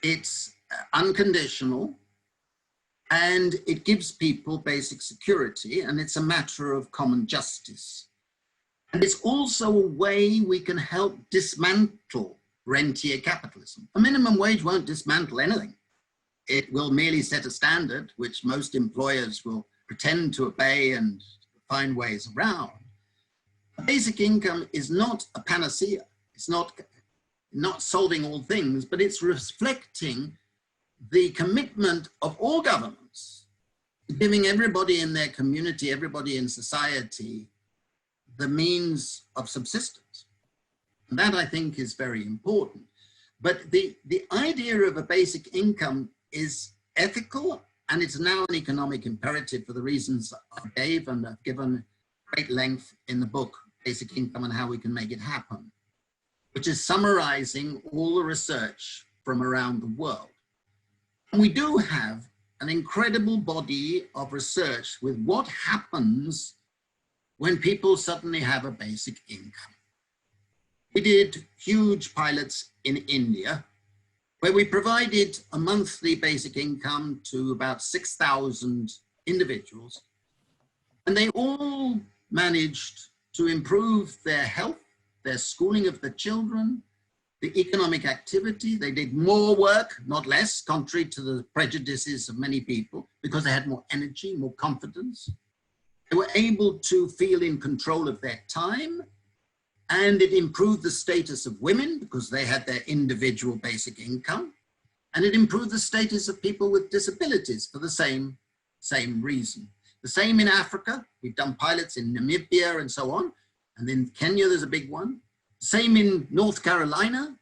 it's unconditional, and it gives people basic security, and it's a matter of common justice. And it's also a way we can help dismantle rentier capitalism. A minimum wage won't dismantle anything. It will merely set a standard, which most employers will pretend to obey and find ways around. Basic income is not a panacea. It's not solving all things, but it's reflecting the commitment of all governments, giving everybody in their community, everybody in society, the means of subsistence. And that, I think, is very important. But the idea of a basic income is ethical, and it's now an economic imperative for the reasons I gave and I've given great length in the book, Basic Income and How We Can Make It Happen, which is summarizing all the research from around the world. And we do have an incredible body of research with what happens when people suddenly have a basic income. We did huge pilots in India where we provided a monthly basic income to about 6,000 individuals, and they all managed to improve their health, their schooling of the children, the economic activity. They did more work, not less, contrary to the prejudices of many people, because they had more energy, more confidence. They were able to feel in control of their time, and it improved the status of women because they had their individual basic income, and it improved the status of people with disabilities for the same reason. The same in Africa. We've done pilots in Namibia and so on, and in Kenya there's a big one. Same in North Carolina,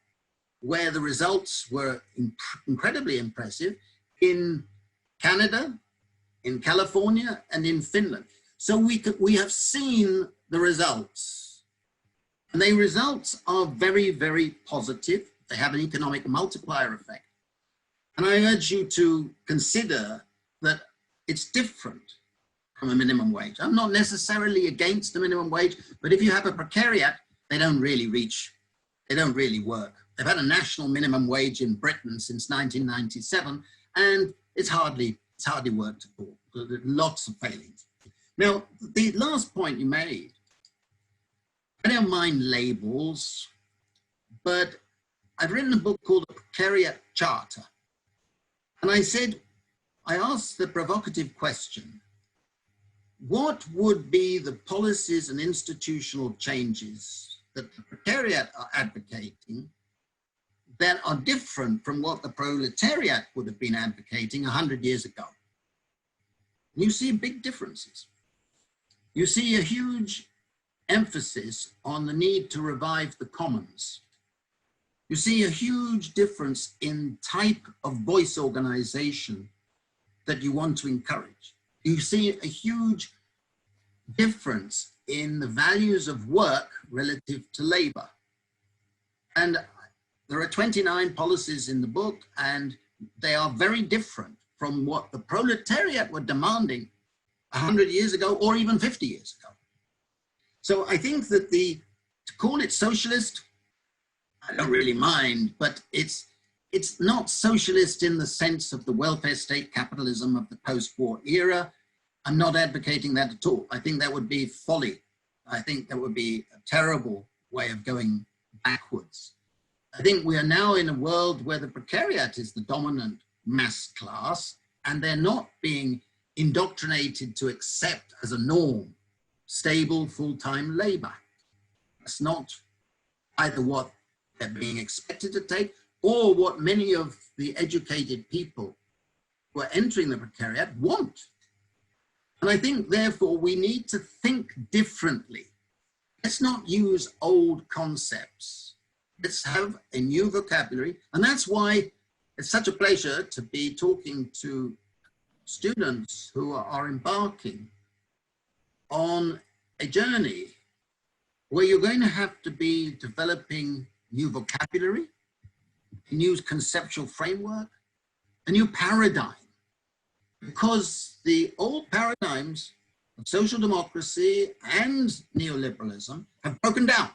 where the results were incredibly impressive, in Canada, in California, and in Finland. So we have seen the results, and the results are very, very positive. They have an economic multiplier effect. And I urge you to consider that it's different from a minimum wage. I'm not necessarily against the minimum wage, but if you have a precariat, they don't really work. They've had a national minimum wage in Britain since 1997, and it's hardly worked at all. There are lots of failings. Now, the last point you made, I don't mind labels, but I've written a book called The Precariat Charter. And I asked the provocative question, what would be the policies and institutional changes that the Precariat are advocating that are different from what the Proletariat would have been advocating 100 years ago? And you see big differences. You see a huge emphasis on the need to revive the commons. You see a huge difference in type of voice organization that you want to encourage. You see a huge difference in the values of work relative to labor. And there are 29 policies in the book, and they are very different from what the Proletariat were demanding 100 years ago or even 50 years ago. So I think that to call it socialist, I don't really mind, but it's not socialist in the sense of the welfare state capitalism of the post-war era. I'm not advocating that at all. I think that would be folly. I think that would be a terrible way of going backwards. I think we are now in a world where the Precariat is the dominant mass class, and they're not being indoctrinated to accept as a norm stable full-time labor. That's not either what they're being expected to take or what many of the educated people who are entering the precariat want. And I think, therefore, we need to think differently. Let's not use old concepts. Let's have a new vocabulary. And that's why it's such a pleasure to be talking to students who are embarking on a journey where you're going to have to be developing new vocabulary, a new conceptual framework, a new paradigm. Because the old paradigms of social democracy and neoliberalism have broken down.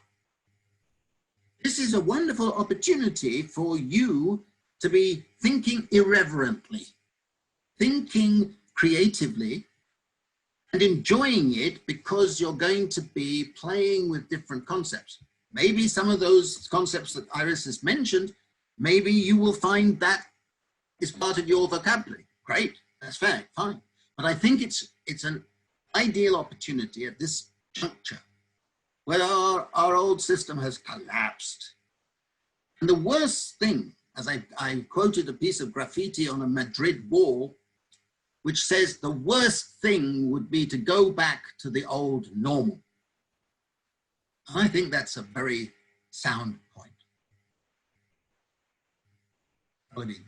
This is a wonderful opportunity for you to be thinking irreverently, thinking creatively, and enjoying it because you're going to be playing with different concepts. Maybe some of those concepts that Iris has mentioned, maybe you will find that is part of your vocabulary. Great. That's fair, fine. But I think it's an ideal opportunity at this juncture where our old system has collapsed. And the worst thing, as I quoted a piece of graffiti on a Madrid wall, which says the worst thing would be to go back to the old normal. I think that's a very sound point. Olivine.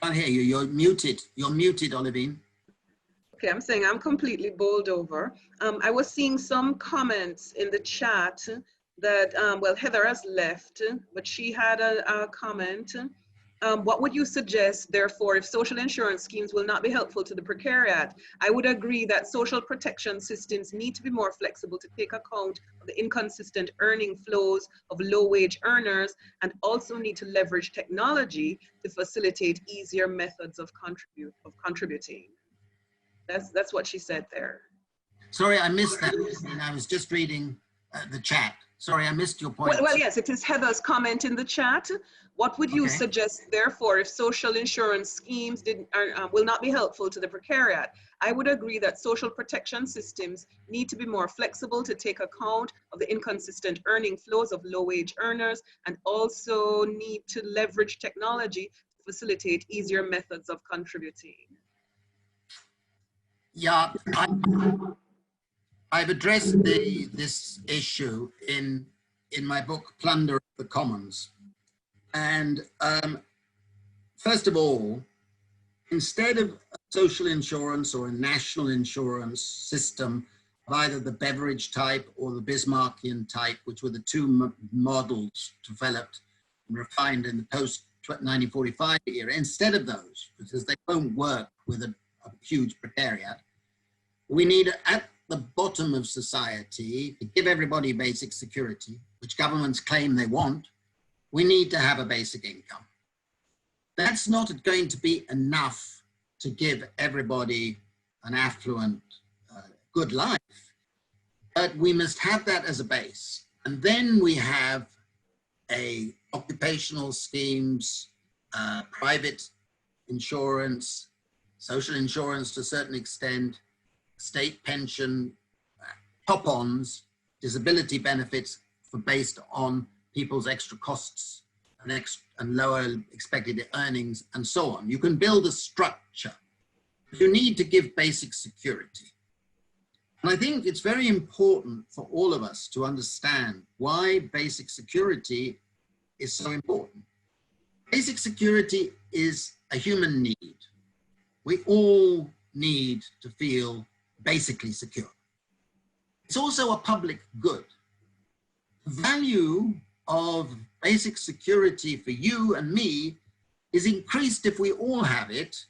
I can't hear you. You're muted. You're muted, Olivine. Okay, I'm saying I'm completely bowled over. I was seeing some comments in the chat that, well, Heather has left, but she had a comment. What would you suggest, therefore, if social insurance schemes will not be helpful to the precariat? I would agree that social protection systems need to be more flexible to take account of the inconsistent earning flows of low-wage earners, and also need to leverage technology to facilitate easier methods of contributing. That's what she said there. Sorry, I missed that. I was just reading the chat. Sorry, I missed your point. Well, yes, it is Heather's comment in the chat. What would you suggest, therefore, if social insurance schemes will not be helpful to the precariat? I would agree that social protection systems need to be more flexible to take account of the inconsistent earning flows of low-wage earners, and also need to leverage technology to facilitate easier methods of contributing. Yeah, I've addressed this issue in my book, Plunder of the Commons. And first of all, instead of a social insurance or a national insurance system of either the Beveridge type or the Bismarckian type, which were the two models developed and refined in the post-1945 era, instead of those, because they won't work with a huge precariat, we need at the bottom of society to give everybody basic security, which governments claim they want. We need to have a basic income. That's not going to be enough to give everybody an affluent, good life, but we must have that as a base. And then we have occupational schemes, private insurance, social insurance to a certain extent, state pension, top-ons, disability benefits based on people's extra costs and lower expected earnings and so on. You can build a structure. You need to give basic security. And I think it's very important for all of us to understand why basic security is so important. Basic security is a human need. We all need to feel basically secure. It's also a public good. The value of basic security for you and me is increased if we all have it.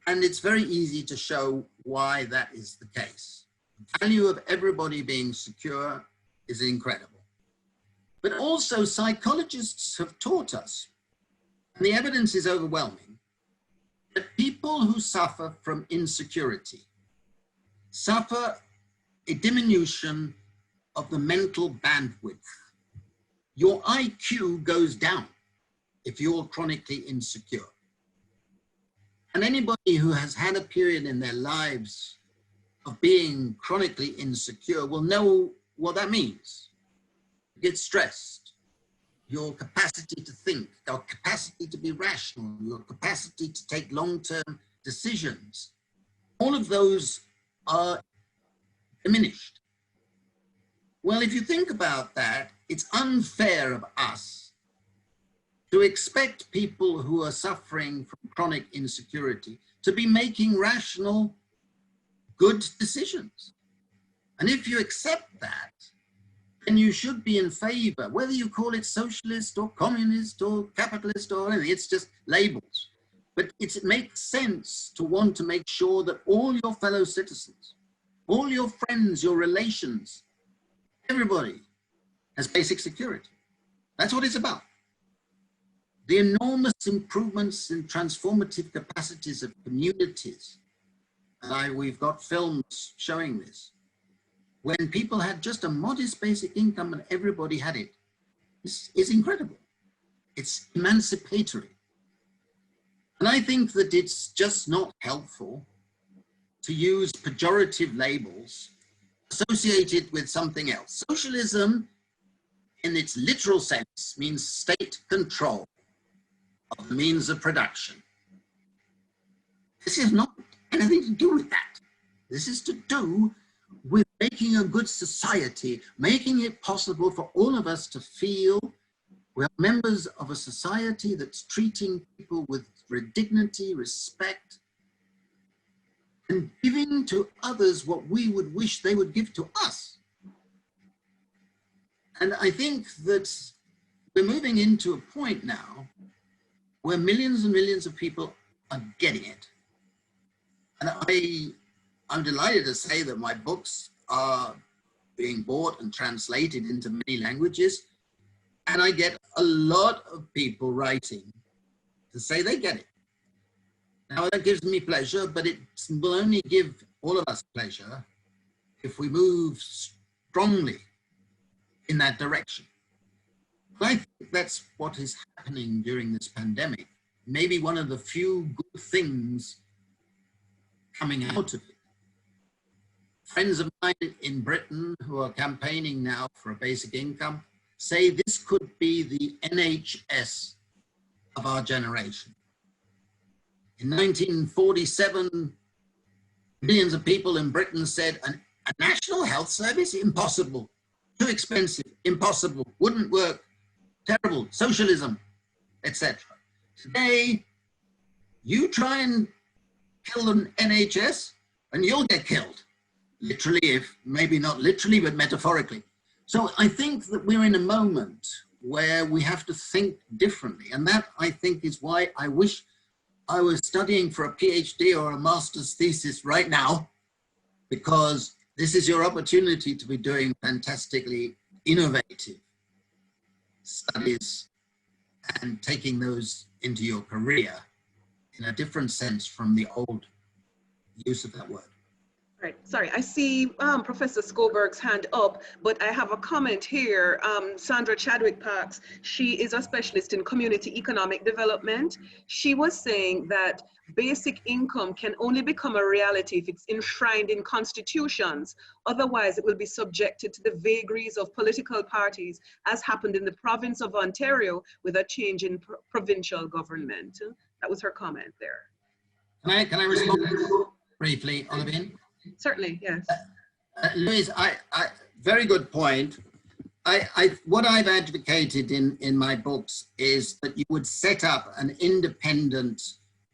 And it's very easy to show why that is the case. The value of everybody being secure is incredible. But also psychologists have taught us, and the evidence is overwhelming, that people who suffer from insecurity suffer a diminution of the mental bandwidth. Your IQ goes down. if you're chronically insecure. And anybody who has had a period in their lives of being chronically insecure will know what that means. You get stressed. Your capacity to think, your capacity to be rational, your capacity to take long-term decisions, all of those are diminished. Well, if you think about that, it's unfair of us to expect people who are suffering from chronic insecurity to be making rational, good decisions. And if you accept that, then you should be in favor, whether you call it socialist or communist or capitalist or anything, it's just labels. But it makes sense to want to make sure that all your fellow citizens, all your friends, your relations, everybody has basic security. That's what it's about. The enormous improvements in transformative capacities of communities, and we've got films showing this, when people had just a modest basic income and everybody had it. This is incredible. It's emancipatory. And I think that it's just not helpful to use pejorative labels associated with something else. Socialism, in its literal sense, means state control of the means of production. This is not anything to do with that. This is to do with making a good society, making it possible for all of us to feel we're members of a society that's treating people with dignity, respect, and giving to others what we would wish they would give to us. And I think that we're moving into a point now where millions and millions of people are getting it. And I'm delighted to say that my books are being bought and translated into many languages. And I get a lot of people writing to say they get it. Now that gives me pleasure, but it will only give all of us pleasure if we move strongly in that direction. And I think that's what is happening during this pandemic. Maybe one of the few good things coming out of it. Friends of mine in Britain who are campaigning now for a basic income say this could be the NHS of our generation. In 1947, millions of people in Britain said, a national health service? Impossible. Too expensive. Impossible. Wouldn't work. Terrible. Socialism, etc. Today, you try and kill an NHS and you'll get killed. Literally, if maybe not literally, but metaphorically. So I think that we're in a moment where we have to think differently. And that, I think, is why I wish I was studying for a PhD or a master's thesis right now, because this is your opportunity to be doing fantastically innovative studies and taking those into your career in a different sense from the old use of that word. Right. Sorry, I see Professor Skoberg's hand up, but I have a comment here. Sandra Chadwick-Parks, she is a specialist in community economic development. She was saying that basic income can only become a reality if it's enshrined in constitutions. Otherwise, it will be subjected to the vagaries of political parties, as happened in the province of Ontario with a change in provincial government. That was her comment there. Can I respond briefly, Olivine? Certainly, yes. Louise, very good point. What I've advocated in my books is that you would set up an independent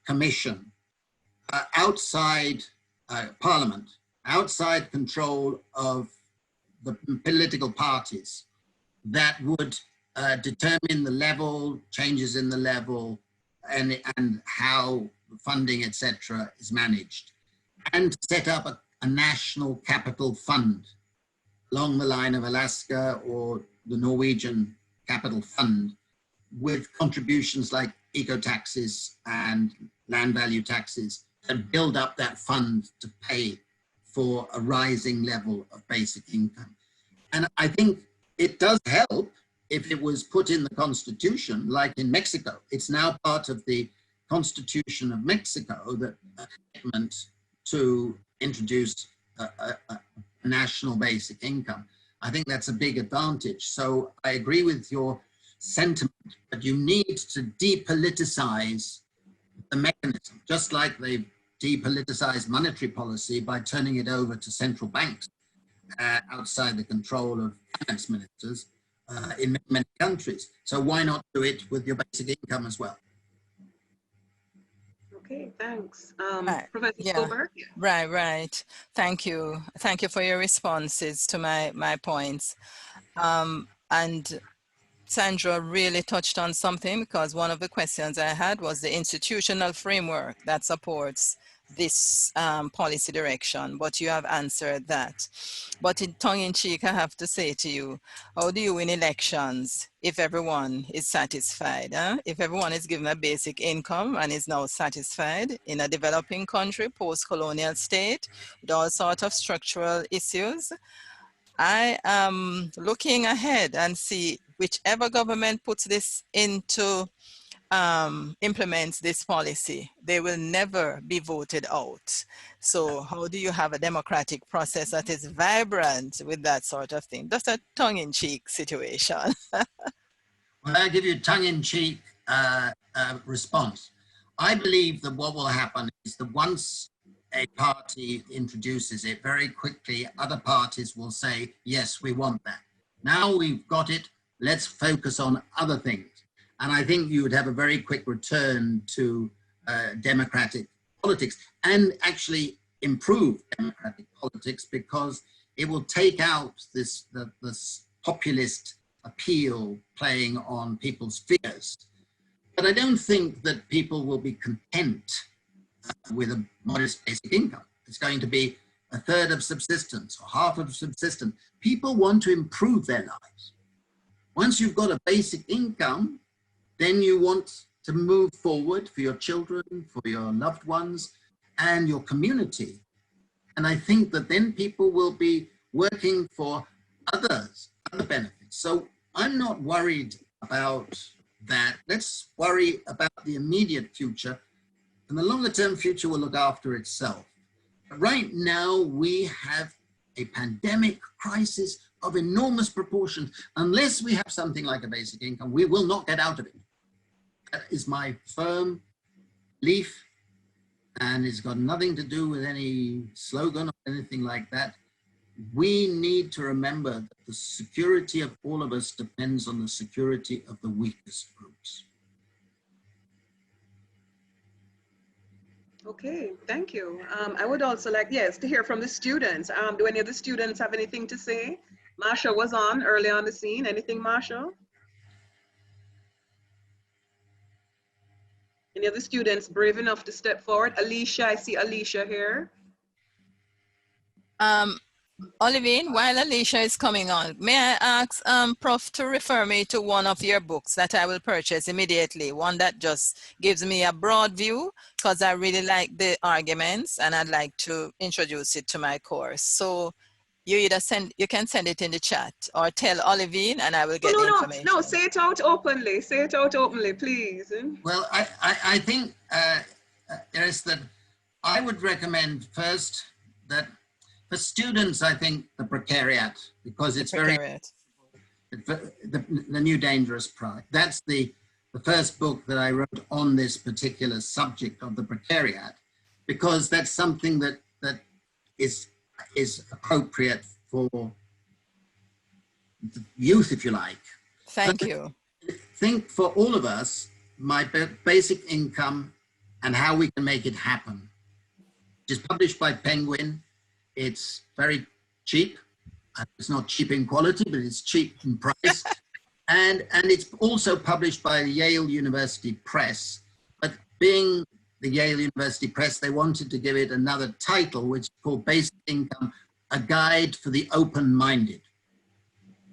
commission outside Parliament, outside control of the political parties, that would determine the level, changes in the level, and how funding, etc., is managed, and set up a national capital fund along the line of Alaska or the Norwegian capital fund, with contributions like eco-taxes and land value taxes, and build up that fund to pay for a rising level of basic income. And I think it does help if it was put in the constitution, like in Mexico, it's now part of the Constitution of Mexico, that commitment to introduce a national basic income. I think that's a big advantage. So I agree with your sentiment, but you need to depoliticize the mechanism, just like they've depoliticized monetary policy by turning it over to central banks outside the control of finance ministers in many countries. So why not do it with your basic income as well? Okay, thanks. Right. Professor Yeah. Silver? Right. Thank you. Thank you for your responses to my points. And Sandra really touched on something, because one of the questions I had was the institutional framework that supports this policy direction, but you have answered that. But in tongue-in-cheek, I have to say to you, how do you win elections if everyone is satisfied? If everyone is given a basic income and is now satisfied in a developing country, post-colonial state, with all sorts of structural issues, I am looking ahead and see whichever government puts this into, implements this policy, they will never be voted out. So how do you have a democratic process that is vibrant with that sort of thing? Just a tongue-in-cheek situation. Well, I'll give you a tongue-in-cheek response. I believe that what will happen is that once a party introduces it, very quickly other parties will say, yes, we want that. Now we've got it, let's focus on other things. And I think you would have a very quick return to democratic politics, and actually improve democratic politics, because it will take out this populist appeal playing on people's fears. But I don't think that people will be content with a modest basic income. It's going to be a third of subsistence or half of subsistence. People want to improve their lives. Once you've got a basic income, then you want to move forward for your children, for your loved ones, and your community. And I think that then people will be working for other benefits. So I'm not worried about that. Let's worry about the immediate future, and the longer term future will look after itself. But right now we have a pandemic crisis of enormous proportions. Unless we have something like a basic income, we will not get out of it. That is my firm belief, and it's got nothing to do with any slogan or anything like that. We need to remember that the security of all of us depends on the security of the weakest groups. Okay, thank you. I would also like, yes, to hear from the students. Do any of the students have anything to say? Marsha was on early on the scene. Anything, Marsha? Any of the students brave enough to step forward? Alicia, I see Alicia here. Olivine, while Alicia is coming on, may I ask Prof to refer me to one of your books that I will purchase immediately, one that just gives me a broad view, because I really like the arguments and I'd like to introduce it to my course. So you can send it in the chat, or tell Olivine and I will get the information. No, say it out openly. Say it out openly, please. Well, I think, Iris, that I would recommend first that for students, I think the Precariat, because it's Precariat. the new dangerous pride. That's the first book that I wrote on this particular subject of the Precariat, because that's something that is appropriate for the youth, if you like. Thank you. I think for all of us, my basic income and how we can make it happen, which is published by Penguin. It's very cheap. It's not cheap in quality, but it's cheap in price. and it's also published by Yale University Press. But being the Yale University Press, they wanted to give it another title, which is called Basic Income, A Guide for the Open-Minded.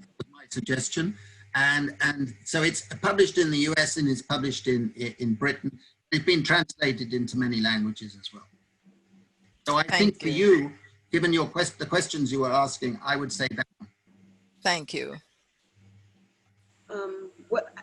That was my suggestion. And so it's published in the US and it's published in Britain. It's been translated into many languages as well. So I think for you, given your the questions you were asking, I would say that. Thank you.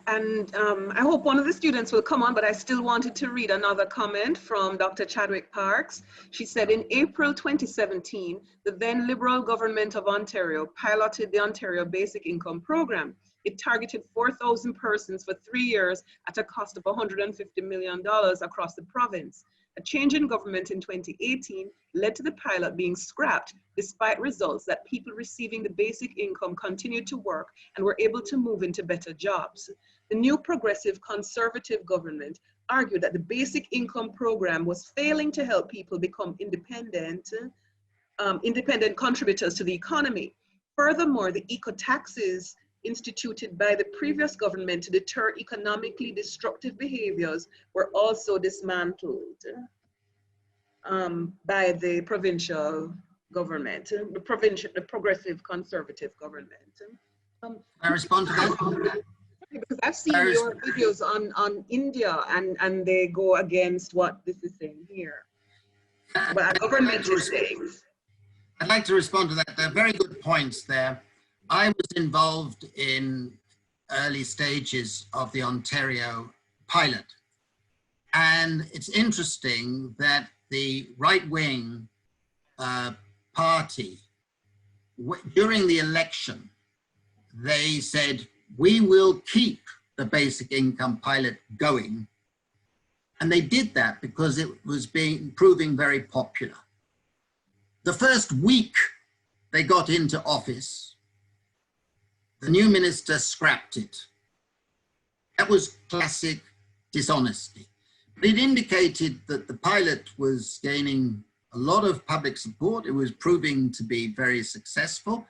I hope one of the students will come on, but I still wanted to read another comment from Dr. Chadwick Parks. She said, in April 2017, the then Liberal government of Ontario piloted the Ontario Basic Income Program. It targeted 4,000 persons for 3 years at a cost of $150 million across the province. A change in government in 2018 led to the pilot being scrapped, despite results that people receiving the basic income continued to work and were able to move into better jobs. The new progressive conservative government argued that the basic income program was failing to help people become independent contributors to the economy. Furthermore, the eco-taxes instituted by the previous government to deter economically destructive behaviors were also dismantled by the provincial government, the progressive conservative government. I respond to that? Because I've seen your videos on India and they go against what this is saying here. But our government is saying. I'd like to respond to that. There are very good points there. I was involved in early stages of the Ontario pilot. And it's interesting that the right-wing party, during the election, they said, we will keep the basic income pilot going. And they did that because it was proving very popular. The first week they got into office, the new minister scrapped it. That was classic dishonesty. But it indicated that the pilot was gaining a lot of public support. It was proving to be very successful.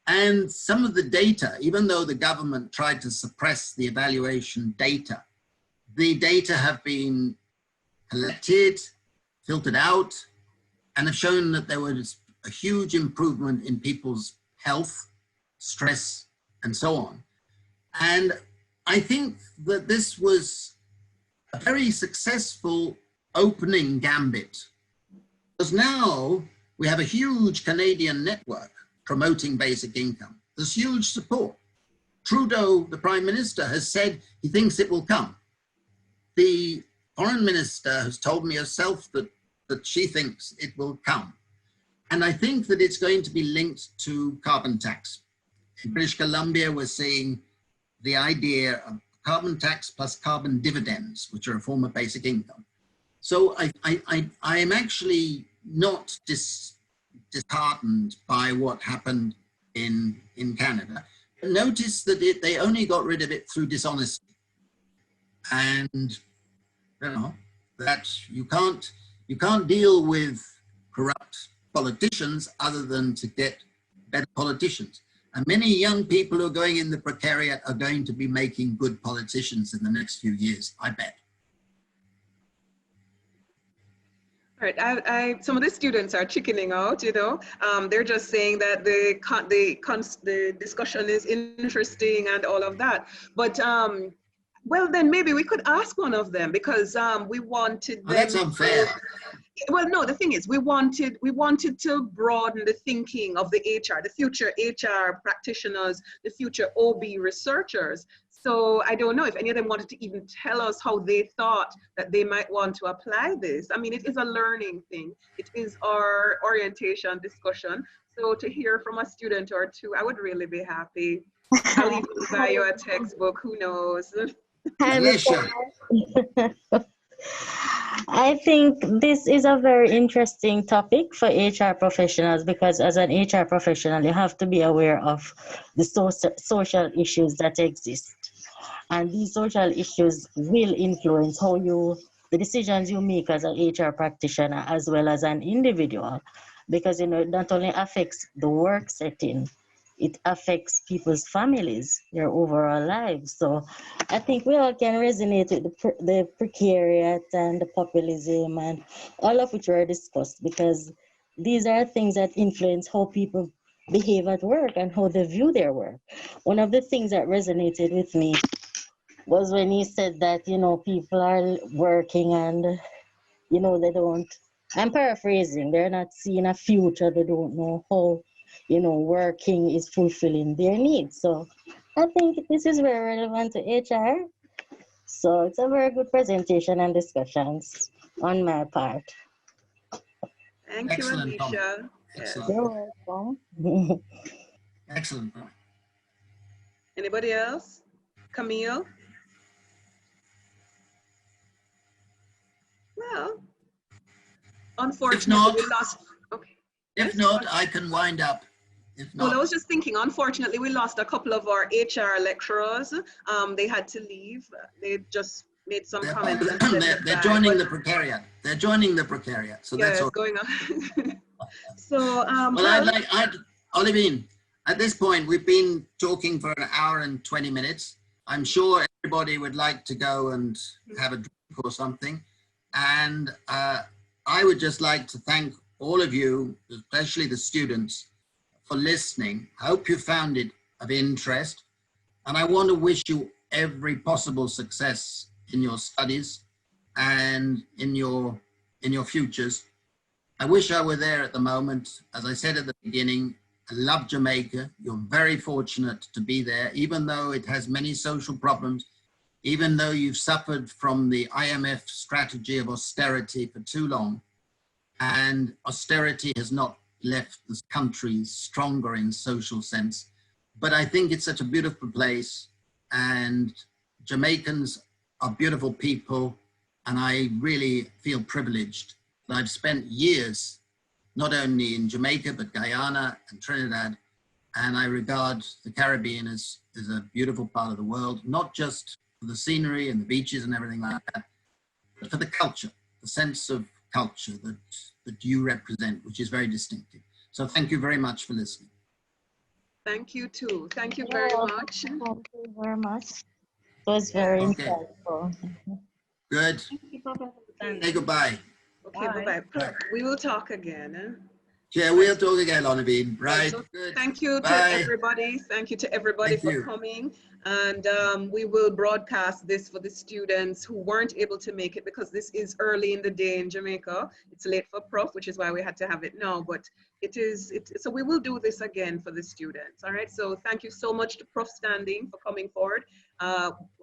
And some of the data, even though the government tried to suppress the evaluation data, the data have been collected, filtered out, and have shown that there was a huge improvement in people's health, stress, and so on. And I think that this was a very successful opening gambit, because now we have a huge Canadian network promoting basic income. There's huge support. Trudeau, the Prime Minister, has said he thinks it will come. The Foreign Minister has told me herself that she thinks it will come. And I think that it's going to be linked to carbon tax. In British Columbia, we're seeing the idea of carbon tax plus carbon dividends, which are a form of basic income. So I am actually not disheartened by what happened in Canada. Notice that they only got rid of it through dishonesty. And you know, that you can't deal with corrupt politicians other than to get better politicians. And many young people who are going in the Precariat are going to be making good politicians in the next few years, I bet. All right, some of the students are chickening out, you know. They're just saying that the discussion is interesting and all of that. But, well, then maybe we could ask one of them, because we wanted them. Oh, that's unfair. Well, no, the thing is, we wanted to broaden the thinking of the HR, the future HR practitioners, the future OB researchers. So I don't know if any of them wanted to even tell us how they thought that they might want to apply this. I mean, it is a learning thing. It is our orientation discussion. So to hear from a student or two, I would really be happy. I'll even buy you a textbook, who knows? I think this is a very interesting topic for HR professionals, because as an HR professional, you have to be aware of the social issues that exist. And these social issues will influence the decisions you make as an HR practitioner as well as an individual, because it not only affects the work setting, it affects people's families, their overall lives. So I think we all can resonate with the precariat and the populism and all of which were discussed, because these are things that influence how people behave at work and how they view their work. One of the things that resonated with me was when he said that, you know, people are working and, you know, they don't, I'm paraphrasing, they're not seeing a future, they don't know how, you know, working is fulfilling their needs. So I think this is very relevant to HR. So it's a very good presentation and discussions on my part. Thank Excellent, you, Tom. Alicia. Excellent. Yes. You're welcome. Excellent. Anybody else? Camille? Well, unfortunately, we lost. Okay. If Yes? not, I can wind up. If Well, I not, was just thinking, unfortunately, we lost a couple of our HR lecturers. They had to leave. They just made some comments and said they're goodbye, joining but the Precariat. They're joining the Precariat. So yeah, that's it's all. going on. So, Well, Olivine, at this point, we've been talking for an hour and 20 minutes. I'm sure everybody would like to go and have a drink or something. And I would just like to thank all of you, especially the students, for listening. I hope you found it of interest. And I want to wish you every possible success in your studies and in your futures. I wish I were there at the moment. As I said at the beginning, I love Jamaica. You're very fortunate to be there, even though it has many social problems, even though you've suffered from the IMF strategy of austerity for too long, and austerity has not left this country stronger in social sense. But I think it's such a beautiful place, and Jamaicans are beautiful people, and I really feel privileged. I've spent years, not only in Jamaica, but Guyana and Trinidad, and I regard the Caribbean as a beautiful part of the world, not just for the scenery and the beaches and everything like that, but for the culture, the sense of culture that you represent, which is very distinctive. So thank you very much for listening. thank you too. Thank you very much. Thank you very much. It was very insightful. Good. Thank you, Professor Sandy. Say goodbye. Okay, Bye. bye-bye. We will talk again. Yeah, we'll talk again, Olivine. Right. So Good. thank you to Bye. everybody. Thank you to everybody Thank for you. coming. And we will broadcast this for the students who weren't able to make it, because this is early in the day in Jamaica. It's late for Prof, which is why we had to have it now. But so we will do this again for the students. All right. So thank you so much to Prof Standing for coming forward.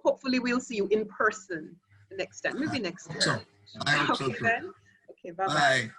Hopefully we'll see you in person next time. Maybe next year. So I hope so Okay too. then. Okay. Bye-bye. Bye.